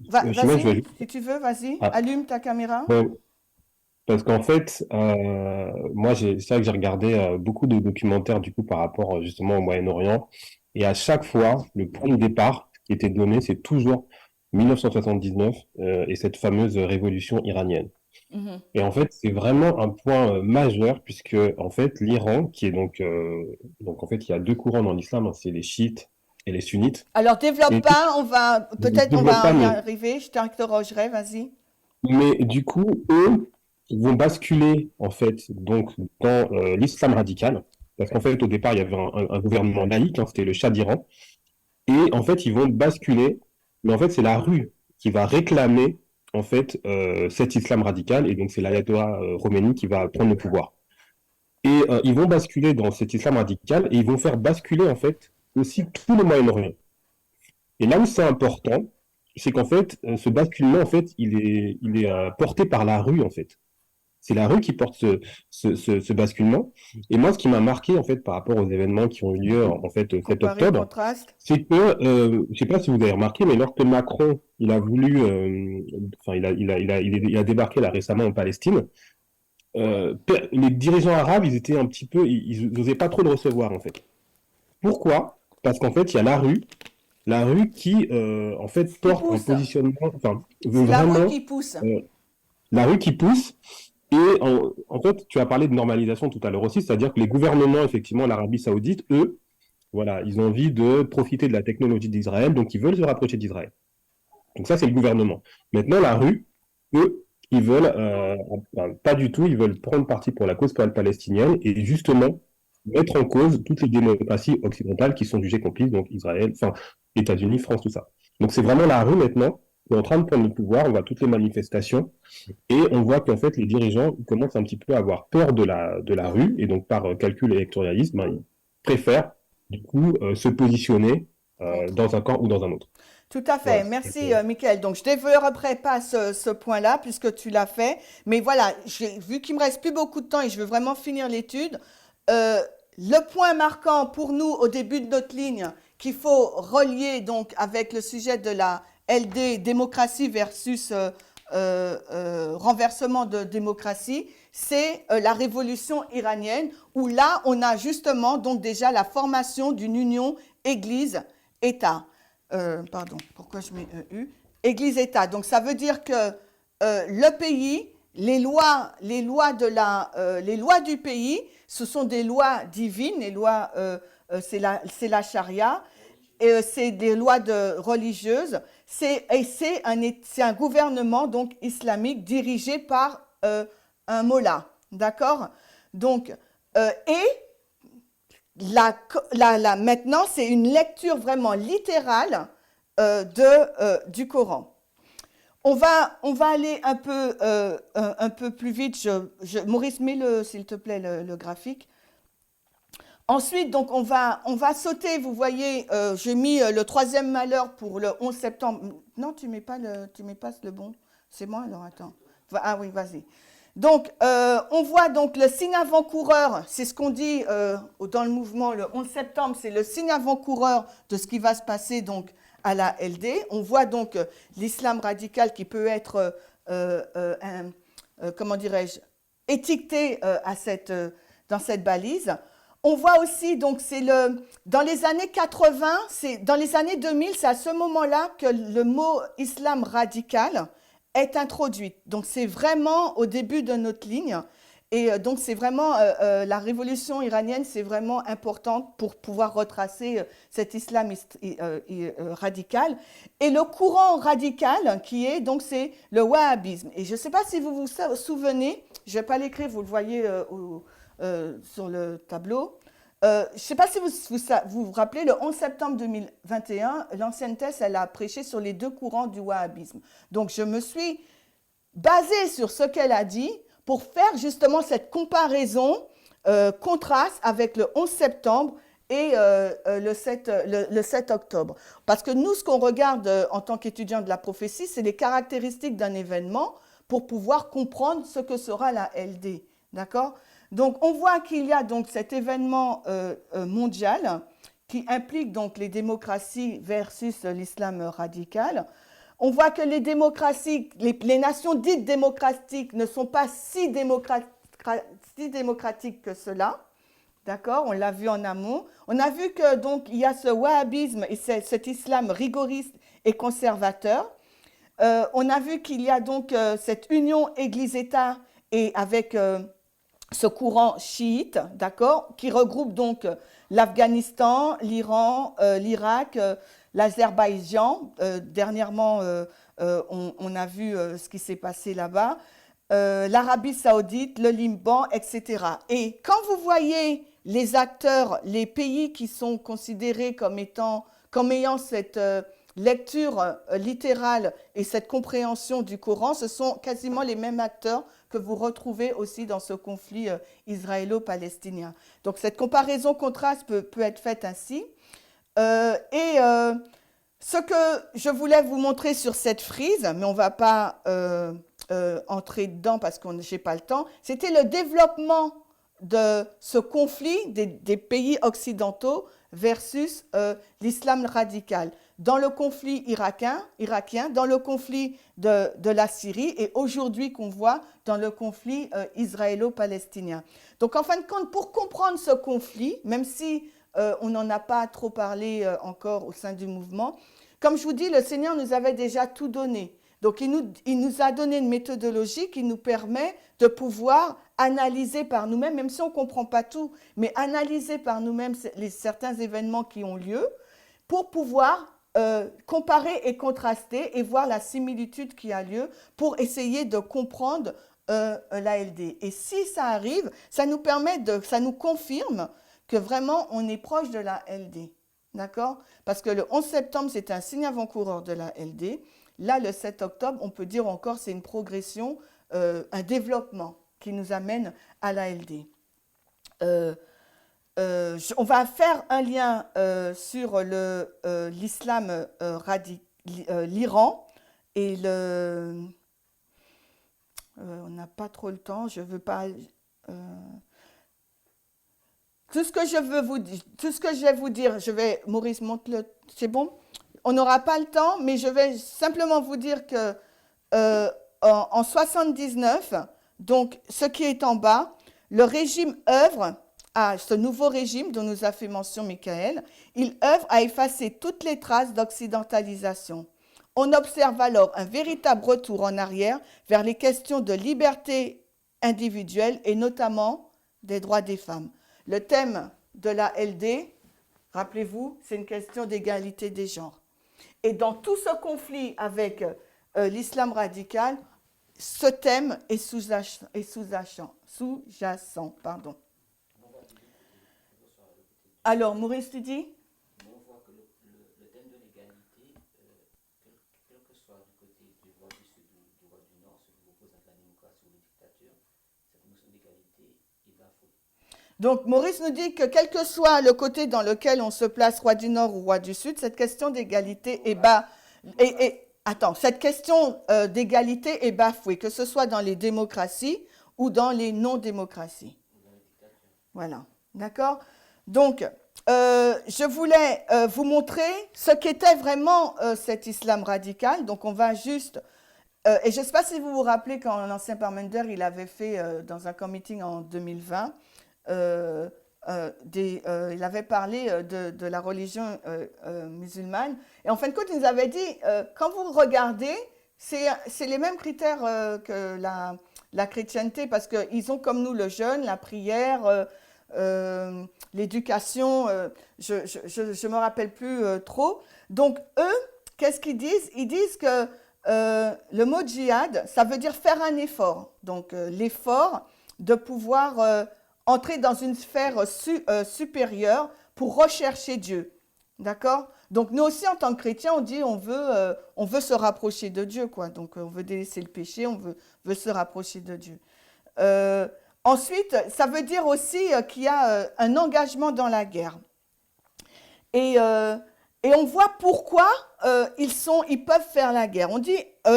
[SPEAKER 1] vas-y, si tu veux, vas-y, allume ta caméra.
[SPEAKER 4] Ouais, parce qu'en fait, moi, c'est vrai que j'ai regardé beaucoup de documentaires du coup par rapport justement au Moyen-Orient, et à chaque fois, le point de départ qui était donné, c'est toujours 1979 et cette fameuse révolution iranienne.
[SPEAKER 1] Mhm.
[SPEAKER 4] Et en fait, c'est vraiment un point majeur puisque en fait, l'Iran, qui est donc en fait, il y a deux courants dans l'islam, hein, c'est les chiites et les sunnites.
[SPEAKER 1] Alors, développe
[SPEAKER 4] Et
[SPEAKER 1] pas, on va y
[SPEAKER 4] mais,
[SPEAKER 1] arriver, je t'interrogerai, vas-y.
[SPEAKER 4] mais du coup, eux, ils vont basculer en fait donc dans l'islam radical, parce qu'en fait, au départ, il y avait un gouvernement laïque, hein, c'était le Shah d'Iran, et en fait, ils vont basculer, mais en fait, c'est la rue qui va réclamer en fait cet islam radical, et donc c'est l'ayatollah Khomeini qui va prendre le pouvoir. Et ils vont basculer dans cet islam radical, et ils vont faire basculer en fait aussi tout le Moyen-Orient. Et là où c'est important, c'est qu'en fait, ce basculement, en fait, il est porté par la rue, en fait. C'est la rue qui porte ce basculement. Et moi, ce qui m'a marqué, en fait, par rapport aux événements qui ont eu lieu, en fait, 7
[SPEAKER 1] Comparer,
[SPEAKER 4] octobre,
[SPEAKER 1] contraste.
[SPEAKER 4] c'est que, je sais pas si vous avez remarqué, mais lorsque Macron, il a voulu, enfin, il a débarqué là récemment en Palestine, les dirigeants arabes, ils étaient un petit peu, ils n'osaient pas trop le recevoir, en fait. Pourquoi? Parce qu'en fait, il y a la rue qui, en fait,
[SPEAKER 1] Qui
[SPEAKER 4] porte un
[SPEAKER 1] pousse.
[SPEAKER 4] positionnement, enfin, veut
[SPEAKER 1] C'est la rue
[SPEAKER 4] vraiment,
[SPEAKER 1] qui pousse.
[SPEAKER 4] la rue qui pousse. Et en fait, tu as parlé de normalisation tout à l'heure aussi, c'est-à-dire que les gouvernements, effectivement, l'Arabie Saoudite, eux, voilà, ils ont envie de profiter de la technologie d'Israël, donc ils veulent se rapprocher d'Israël. Donc ça, c'est le gouvernement. Maintenant, la rue, eux, ils veulent, enfin, pas du tout, ils veulent prendre parti pour la cause palestinienne et justement mettre en cause toutes les démocraties occidentales qui sont jugées complices, donc Israël, enfin, États-Unis, France, tout ça. Donc c'est vraiment la rue maintenant qui est en train de prendre le pouvoir, on voit toutes les manifestations et on voit qu'en fait les dirigeants commencent un petit peu à avoir peur de la rue et donc par calcul électoralisme, ils préfèrent du coup se positionner dans un camp ou dans un autre.
[SPEAKER 1] Tout à fait.
[SPEAKER 4] Voilà.
[SPEAKER 1] Merci, Mickaël. Donc, je ne développerai pas ce point-là puisque tu l'as fait. Mais voilà, vu qu'il me reste plus beaucoup de temps et je veux vraiment finir l'étude, le point marquant pour nous au début de notre ligne qu'il faut relier donc avec le sujet de la LD, démocratie versus renversement de démocratie, c'est la révolution iranienne où là, on a justement donc déjà la formation d'une union Église-État. Pardon, pourquoi je mets EU? Église-État. Donc ça veut dire que le pays, les lois du pays, ce sont des lois divines, les lois, c'est la charia, c'est des lois religieuses, c'est un gouvernement donc islamique dirigé par un mollah, d'accord? Donc, maintenant, c'est une lecture vraiment littérale du Coran. On va aller un peu plus vite. Maurice, mets s'il te plaît le graphique. Ensuite, donc, on va sauter. Vous voyez, j'ai mis le troisième malheur pour le 11 septembre. Non, tu mets pas le bon. C'est moi, alors attends. Ah oui, vas-y. Donc, on voit donc le signe avant-coureur, c'est ce qu'on dit dans le mouvement le 11 septembre, c'est le signe avant-coureur de ce qui va se passer donc à la LD. On voit donc l'islam radical qui peut être, comment dirais-je, étiqueté dans cette balise. On voit aussi, donc, dans les années 80, dans les années 2000, c'est à ce moment-là que le mot islam radical est introduit. Donc, c'est vraiment au début de notre ligne. Et donc, c'est vraiment, la révolution iranienne, c'est vraiment important pour pouvoir retracer cet islam radical. Et le courant radical qui est, donc, c'est le wahhabisme. Et je ne sais pas si vous vous souvenez, je ne vais pas l'écrire, vous le voyez sur le tableau. Je ne sais pas si vous vous rappelez, le 11 septembre 2021, l'ancienne thèse, elle a prêché sur les deux courants du wahhabisme. Donc, je me suis basée sur ce qu'elle a dit pour faire justement cette comparaison, contraste avec le 11 septembre et le 7 octobre. Parce que nous, ce qu'on regarde en tant qu'étudiants de la prophétie, c'est les caractéristiques d'un événement pour pouvoir comprendre ce que sera la LD. D'accord ? Donc, on voit qu'il y a donc cet événement mondial qui implique donc les démocraties versus l'islam radical. On voit que les démocraties, les nations dites démocratiques ne sont pas si démocratiques que cela. D'accord? On l'a vu en amont. On a vu que donc il y a ce wahhabisme et cet islam rigoriste et conservateur. On a vu qu'il y a donc cette union Église-État et avec ce courant chiite, d'accord, qui regroupe donc l'Afghanistan, l'Iran, l'Irak, l'Azerbaïdjan. Dernièrement, on a vu ce qui s'est passé là-bas, l'Arabie Saoudite, le Liban, etc. Et quand vous voyez les acteurs, les pays qui sont considérés comme ayant cette lecture littérale et cette compréhension du Coran, ce sont quasiment les mêmes acteurs que vous retrouvez aussi dans ce conflit israélo-palestinien. Donc cette comparaison contraste peut être faite ainsi. Ce que je voulais vous montrer sur cette frise, mais on ne va pas entrer dedans parce que j'ai pas le temps, c'était le développement de ce conflit des pays occidentaux versus l'islam radical. Dans le conflit irakien, dans le conflit de la Syrie et aujourd'hui qu'on voit dans le conflit israélo-palestinien. Donc en fin de compte, pour comprendre ce conflit, même si on n'en a pas trop parlé encore au sein du mouvement, comme je vous dis, le Seigneur nous avait déjà tout donné. Donc il nous a donné une méthodologie qui nous permet de pouvoir analyser par nous-mêmes, même si on ne comprend pas tout, mais analyser par nous-mêmes certains événements qui ont lieu pour pouvoir comparer et contraster et voir la similitude qui a lieu pour essayer de comprendre l'ALD. Et si ça arrive, ça nous confirme que vraiment on est proche de l'ALD. D'accord? Parce que le 11 septembre, c'était un signe avant-coureur de l'ALD. Là, le 7 octobre, on peut dire encore c'est une progression, un développement qui nous amène à l'ALD. On va faire un lien sur l'islam l'Iran et on n'a pas trop le temps, je ne veux pas... tout ce que je vais vous dire, Maurice, montre-le, c'est bon? On n'aura pas le temps, mais je vais simplement vous dire que en 79, donc ce qui est en bas, le régime œuvre à ce nouveau régime dont nous a fait mention Michael, il œuvre à effacer toutes les traces d'occidentalisation. On observe alors un véritable retour en arrière vers les questions de liberté individuelle et notamment des droits des femmes. Le thème de la LD, rappelez-vous, c'est une question d'égalité des genres. Et dans tout ce conflit avec l'islam radical, ce thème est sous-jacent. Pardon. Alors, Maurice, tu dis?
[SPEAKER 6] On voit que le thème de l'égalité, quel que soit du côté du roi du Sud ou du roi du Nord, ce qui représente la démocratie ou la dictature, cette notion d'égalité est bafouée.
[SPEAKER 1] Donc, Maurice nous dit que quel que soit le côté dans lequel on se place, roi du Nord ou roi du Sud, cette question d'égalité est cette question d'égalité est bafouée, que ce soit dans les démocraties ou dans les non-démocraties. Voilà, d'accord? Donc, je voulais vous montrer ce qu'était vraiment cet islam radical. Donc, on va juste... et je ne sais pas si vous vous rappelez quand l'ancien Parmenter, il avait fait dans un committee en 2020, il avait parlé de la religion musulmane. Et en fin de compte, il nous avait dit, quand vous regardez, c'est les mêmes critères que la chrétienté, parce qu'ils ont comme nous le jeûne, la prière, l'éducation, je ne me rappelle plus trop. Donc, eux, qu'est-ce qu'ils disent? Ils disent que le mot djihad, ça veut dire faire un effort. Donc, l'effort de pouvoir entrer dans une sphère supérieure pour rechercher Dieu. D'accord? Donc, nous aussi, en tant que chrétiens, on dit on veut se rapprocher de Dieu, quoi. Donc, on veut délaisser le péché, on veut se rapprocher de Dieu. Ensuite, ça veut dire aussi qu'il y a un engagement dans la guerre. Et on voit pourquoi ils peuvent faire la guerre.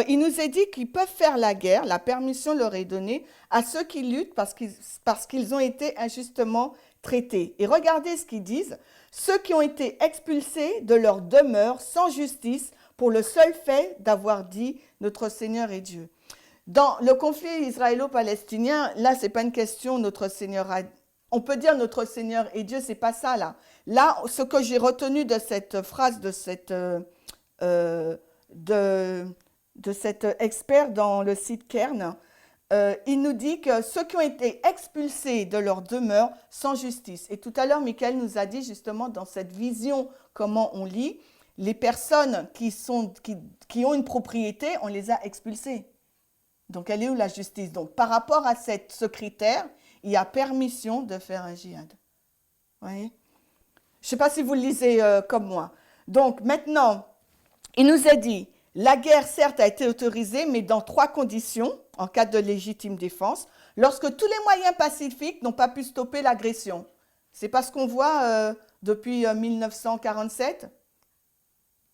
[SPEAKER 1] Il nous est dit qu'ils peuvent faire la guerre, la permission leur est donnée à ceux qui luttent parce qu'ils ont été injustement traités. Et regardez ce qu'ils disent. Ceux qui ont été expulsés de leur demeure sans justice pour le seul fait d'avoir dit « Notre Seigneur est Dieu ». Dans le conflit israélo-palestinien, là, ce n'est pas une question notre Seigneur on peut dire notre Seigneur est Dieu, c'est pas ça là. Là, ce que j'ai retenu de cette phrase de cet expert dans le site Kern, il nous dit que ceux qui ont été expulsés de leur demeure sans justice. Et tout à l'heure, Michael nous a dit justement dans cette vision, comment on lit, les personnes qui ont une propriété, on les a expulsées. Donc, elle est où la justice? Donc, par rapport à ce critère, il y a permission de faire un djihad. Vous voyez? Je ne sais pas si vous le lisez comme moi. Donc, maintenant, il nous est dit, la guerre, certes, a été autorisée, mais dans 3 conditions, en cas de légitime défense, lorsque tous les moyens pacifiques n'ont pas pu stopper l'agression. C'est pas ce qu'on voit depuis 1947.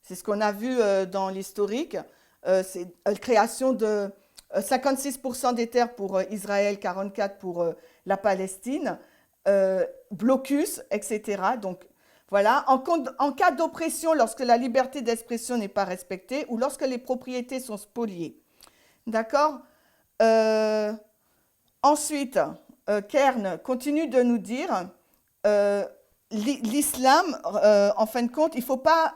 [SPEAKER 1] C'est ce qu'on a vu dans l'historique. C'est la création 56% des terres pour Israël, 44% pour la Palestine, blocus, etc. Donc voilà, en cas d'oppression, lorsque la liberté d'expression n'est pas respectée ou lorsque les propriétés sont spoliées. D'accord. Ensuite, Kern continue de nous dire l'islam, en fin de compte, il ne faut pas,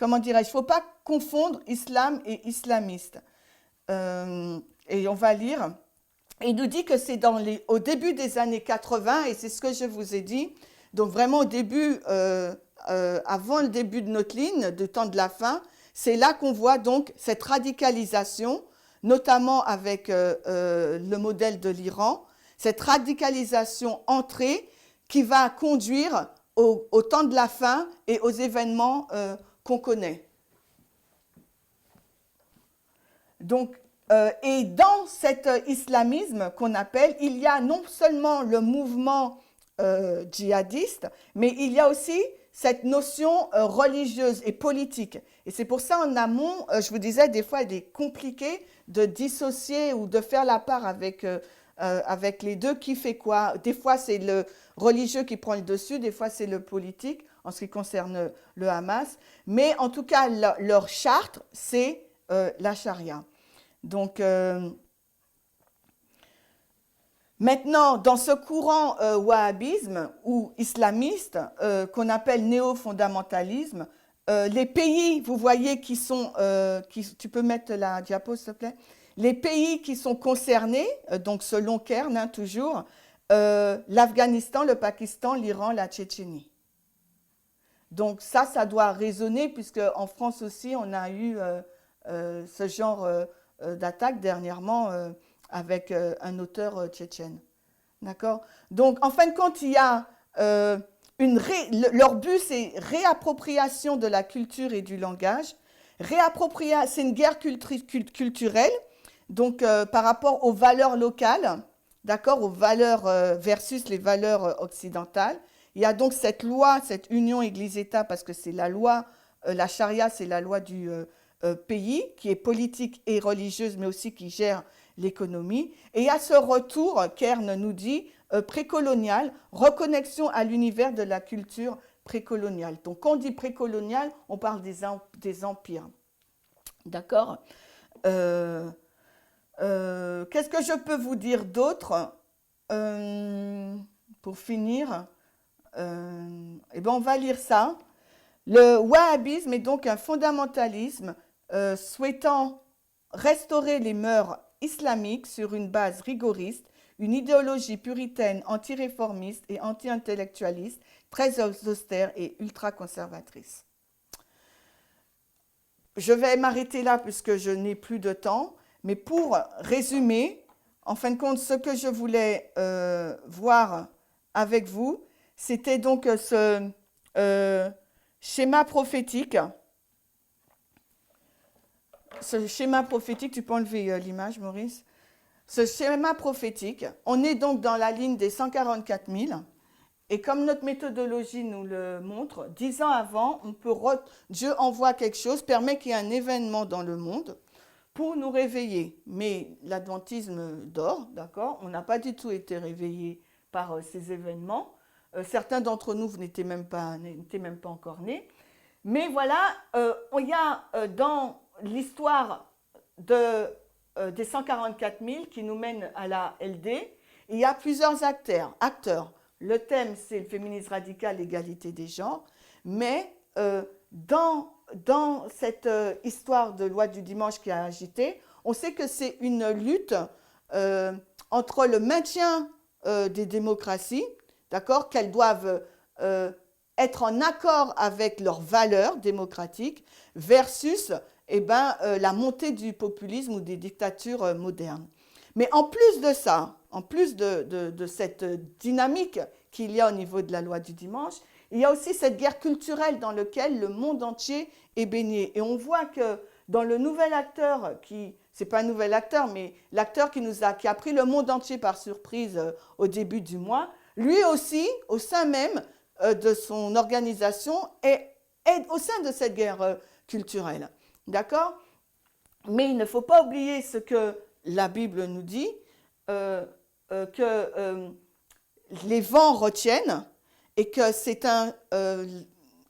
[SPEAKER 1] il faut pas confondre islam et islamiste. Et on va lire. Il nous dit que c'est au début des années 80, et c'est ce que je vous ai dit, donc vraiment au début, avant le début de notre ligne, du temps de la fin, c'est là qu'on voit donc cette radicalisation, notamment avec le modèle de l'Iran, cette radicalisation entrée qui va conduire au temps de la fin et aux événements qu'on connaît. Donc, et dans cet islamisme qu'on appelle, il y a non seulement le mouvement djihadiste, mais il y a aussi cette notion religieuse et politique. Et c'est pour ça, en amont, je vous disais, des fois, il est compliqué de dissocier ou de faire la part avec les deux, qui fait quoi. Des fois, c'est le religieux qui prend le dessus, des fois, c'est le politique, en ce qui concerne le Hamas. Mais en tout cas, leur charte, c'est la charia. Donc, maintenant, dans ce courant wahhabisme ou islamiste, qu'on appelle néo-fondamentalisme, les pays, vous voyez, tu peux mettre la diapo, s'il te plaît, les pays qui sont concernés, donc selon Kern, hein, toujours, l'Afghanistan, le Pakistan, l'Iran, la Tchétchénie. Donc ça doit résonner, puisque en France aussi, on a eu ce genre d'attaque dernièrement avec un auteur tchétchène. D'accord? Donc, en fin de compte, il y a leur but, c'est réappropriation de la culture et du langage. C'est une guerre culturelle, donc par rapport aux valeurs locales, d'accord, aux valeurs versus les valeurs occidentales. Il y a donc cette loi, cette union Église-État, parce que c'est la loi, la charia, c'est la loi du pays, qui est politique et religieuse, mais aussi qui gère l'économie. Et à ce retour, Kern nous dit, précolonial, reconnexion à l'univers de la culture précoloniale. Donc, quand on dit précolonial, on parle des empires. D'accord. Qu'est-ce que je peux vous dire d'autre pour finir? Eh ben, on va lire ça. Le wahhabisme est donc un fondamentalisme souhaitant restaurer les mœurs islamiques sur une base rigoriste, une idéologie puritaine, anti-réformiste et anti-intellectualiste, très austère et ultra-conservatrice. Je vais m'arrêter là puisque je n'ai plus de temps, mais pour résumer, en fin de compte, ce que je voulais voir avec vous, c'était donc ce schéma prophétique. Ce schéma prophétique, tu peux enlever l'image, Maurice. Ce schéma prophétique, on est donc dans la ligne des 144 000. Et comme notre méthodologie nous le montre, 10 ans avant, Dieu envoie quelque chose, permet qu'il y ait un événement dans le monde pour nous réveiller. Mais l'adventisme dort, d'accord? On n'a pas du tout été réveillés par ces événements. Certains d'entre nous n'étaient même pas encore nés. Mais voilà, il y a dans l'histoire des 144 000 qui nous mène à la LD, il y a plusieurs acteurs. Le thème, c'est le féminisme radical, l'égalité des genres. Mais dans cette histoire de loi du dimanche qui a agité, on sait que c'est une lutte entre le maintien des démocraties, d'accord, qu'elles doivent être en accord avec leurs valeurs démocratiques, versus la montée du populisme ou des dictatures modernes. Mais en plus de ça, en plus de cette dynamique qu'il y a au niveau de la loi du dimanche, il y a aussi cette guerre culturelle dans laquelle le monde entier est baigné. Et on voit que dans le nouvel acteur, c'est pas un nouvel acteur, mais l'acteur qui a pris le monde entier par surprise au début du mois, lui aussi, au sein même de son organisation, est au sein de cette guerre culturelle. D'accord? Mais il ne faut pas oublier ce que la Bible nous dit que les vents retiennent et que c'est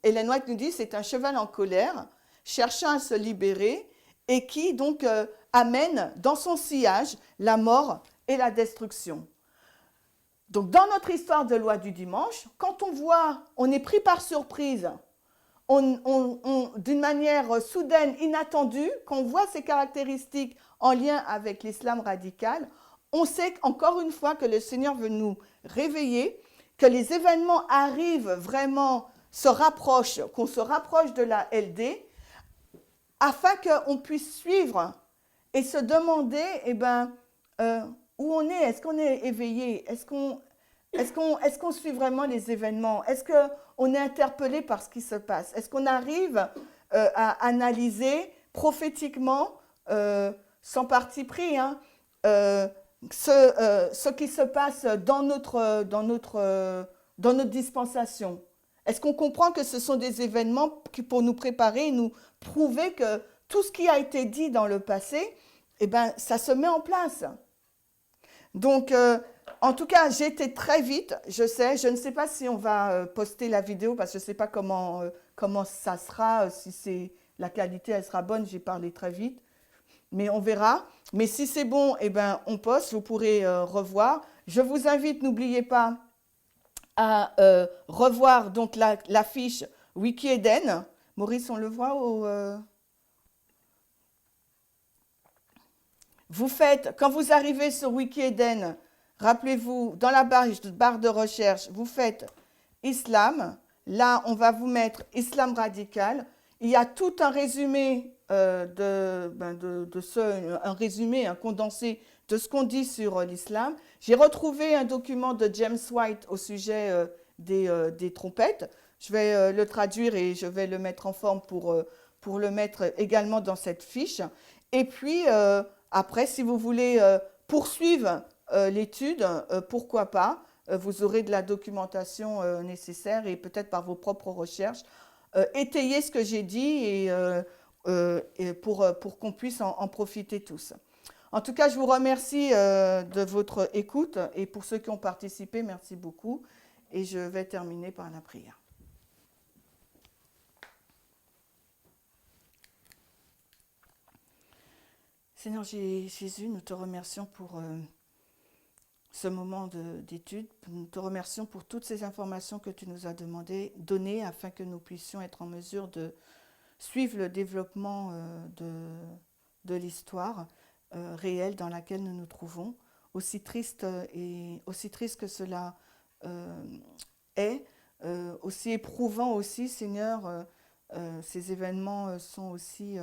[SPEAKER 1] Ellen White nous dit, c'est un cheval en colère, cherchant à se libérer et qui donc amène dans son sillage la mort et la destruction. Donc dans notre histoire de loi du dimanche, quand on voit, on est pris par surprise, d'une manière soudaine, inattendue, qu'on voit ces caractéristiques en lien avec l'islam radical, on sait encore une fois que le Seigneur veut nous réveiller, que les événements arrivent vraiment, qu'on se rapproche de la LD, afin qu'on puisse suivre et se demander où on est. Est-ce qu'on est éveillé? Est-ce qu'on suit vraiment les événements? Est-ce qu'on est interpellé par ce qui se passe? Est-ce qu'on arrive à analyser prophétiquement, sans parti pris, ce qui se passe dans notre dispensation? Est-ce qu'on comprend que ce sont des événements qui, pour nous préparer et nous prouver que tout ce qui a été dit dans le passé, ça se met en place? Donc, en tout cas, j'ai été très vite, je ne sais pas si on va poster la vidéo parce que je ne sais pas comment ça sera, si la qualité elle sera bonne, j'ai parlé très vite, mais on verra. Mais si c'est bon, on poste, vous pourrez revoir. Je vous invite, n'oubliez pas, à revoir donc la fiche Wiki Eden. Maurice, on le voit Vous faites, quand vous arrivez sur Wiki Eden, rappelez-vous, dans la barre de recherche, vous faites Islam. Là, on va vous mettre Islam radical. Il y a tout un résumé, un condensé de ce qu'on dit sur l'islam. J'ai retrouvé un document de James White au sujet des trompettes. Je vais le traduire et je vais le mettre en forme pour le mettre également dans cette fiche. Et puis, après, si vous voulez poursuivre l'étude, pourquoi pas, vous aurez de la documentation nécessaire et peut-être par vos propres recherches, étayer ce que j'ai dit et pour qu'on puisse en profiter tous. En tout cas, je vous remercie de votre écoute et pour ceux qui ont participé, merci beaucoup. Et je vais terminer par la prière. Seigneur Jésus, nous te remercions pour ce moment d'étude. Nous te remercions pour toutes ces informations que tu nous as données afin que nous puissions être en mesure de suivre le développement de l'histoire réelle dans laquelle nous nous trouvons. Aussi triste que cela est, aussi éprouvant aussi, Seigneur, ces événements sont aussi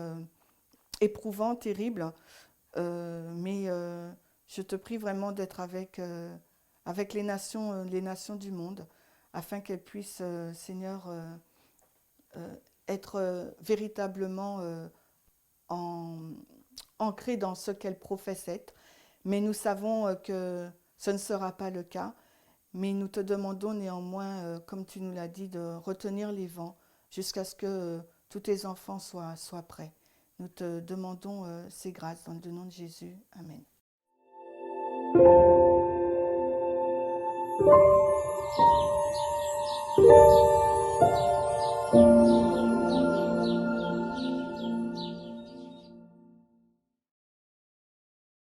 [SPEAKER 1] éprouvants, terribles, mais je te prie vraiment d'être avec les nations du monde, afin qu'elles puissent, Seigneur, être véritablement ancrées dans ce qu'elles professent être. Mais nous savons que ce ne sera pas le cas. Mais nous te demandons néanmoins, comme tu nous l'as dit, de retenir les vents jusqu'à ce que tous tes enfants soient prêts. Nous te demandons ces grâces dans le nom de Jésus. Amen.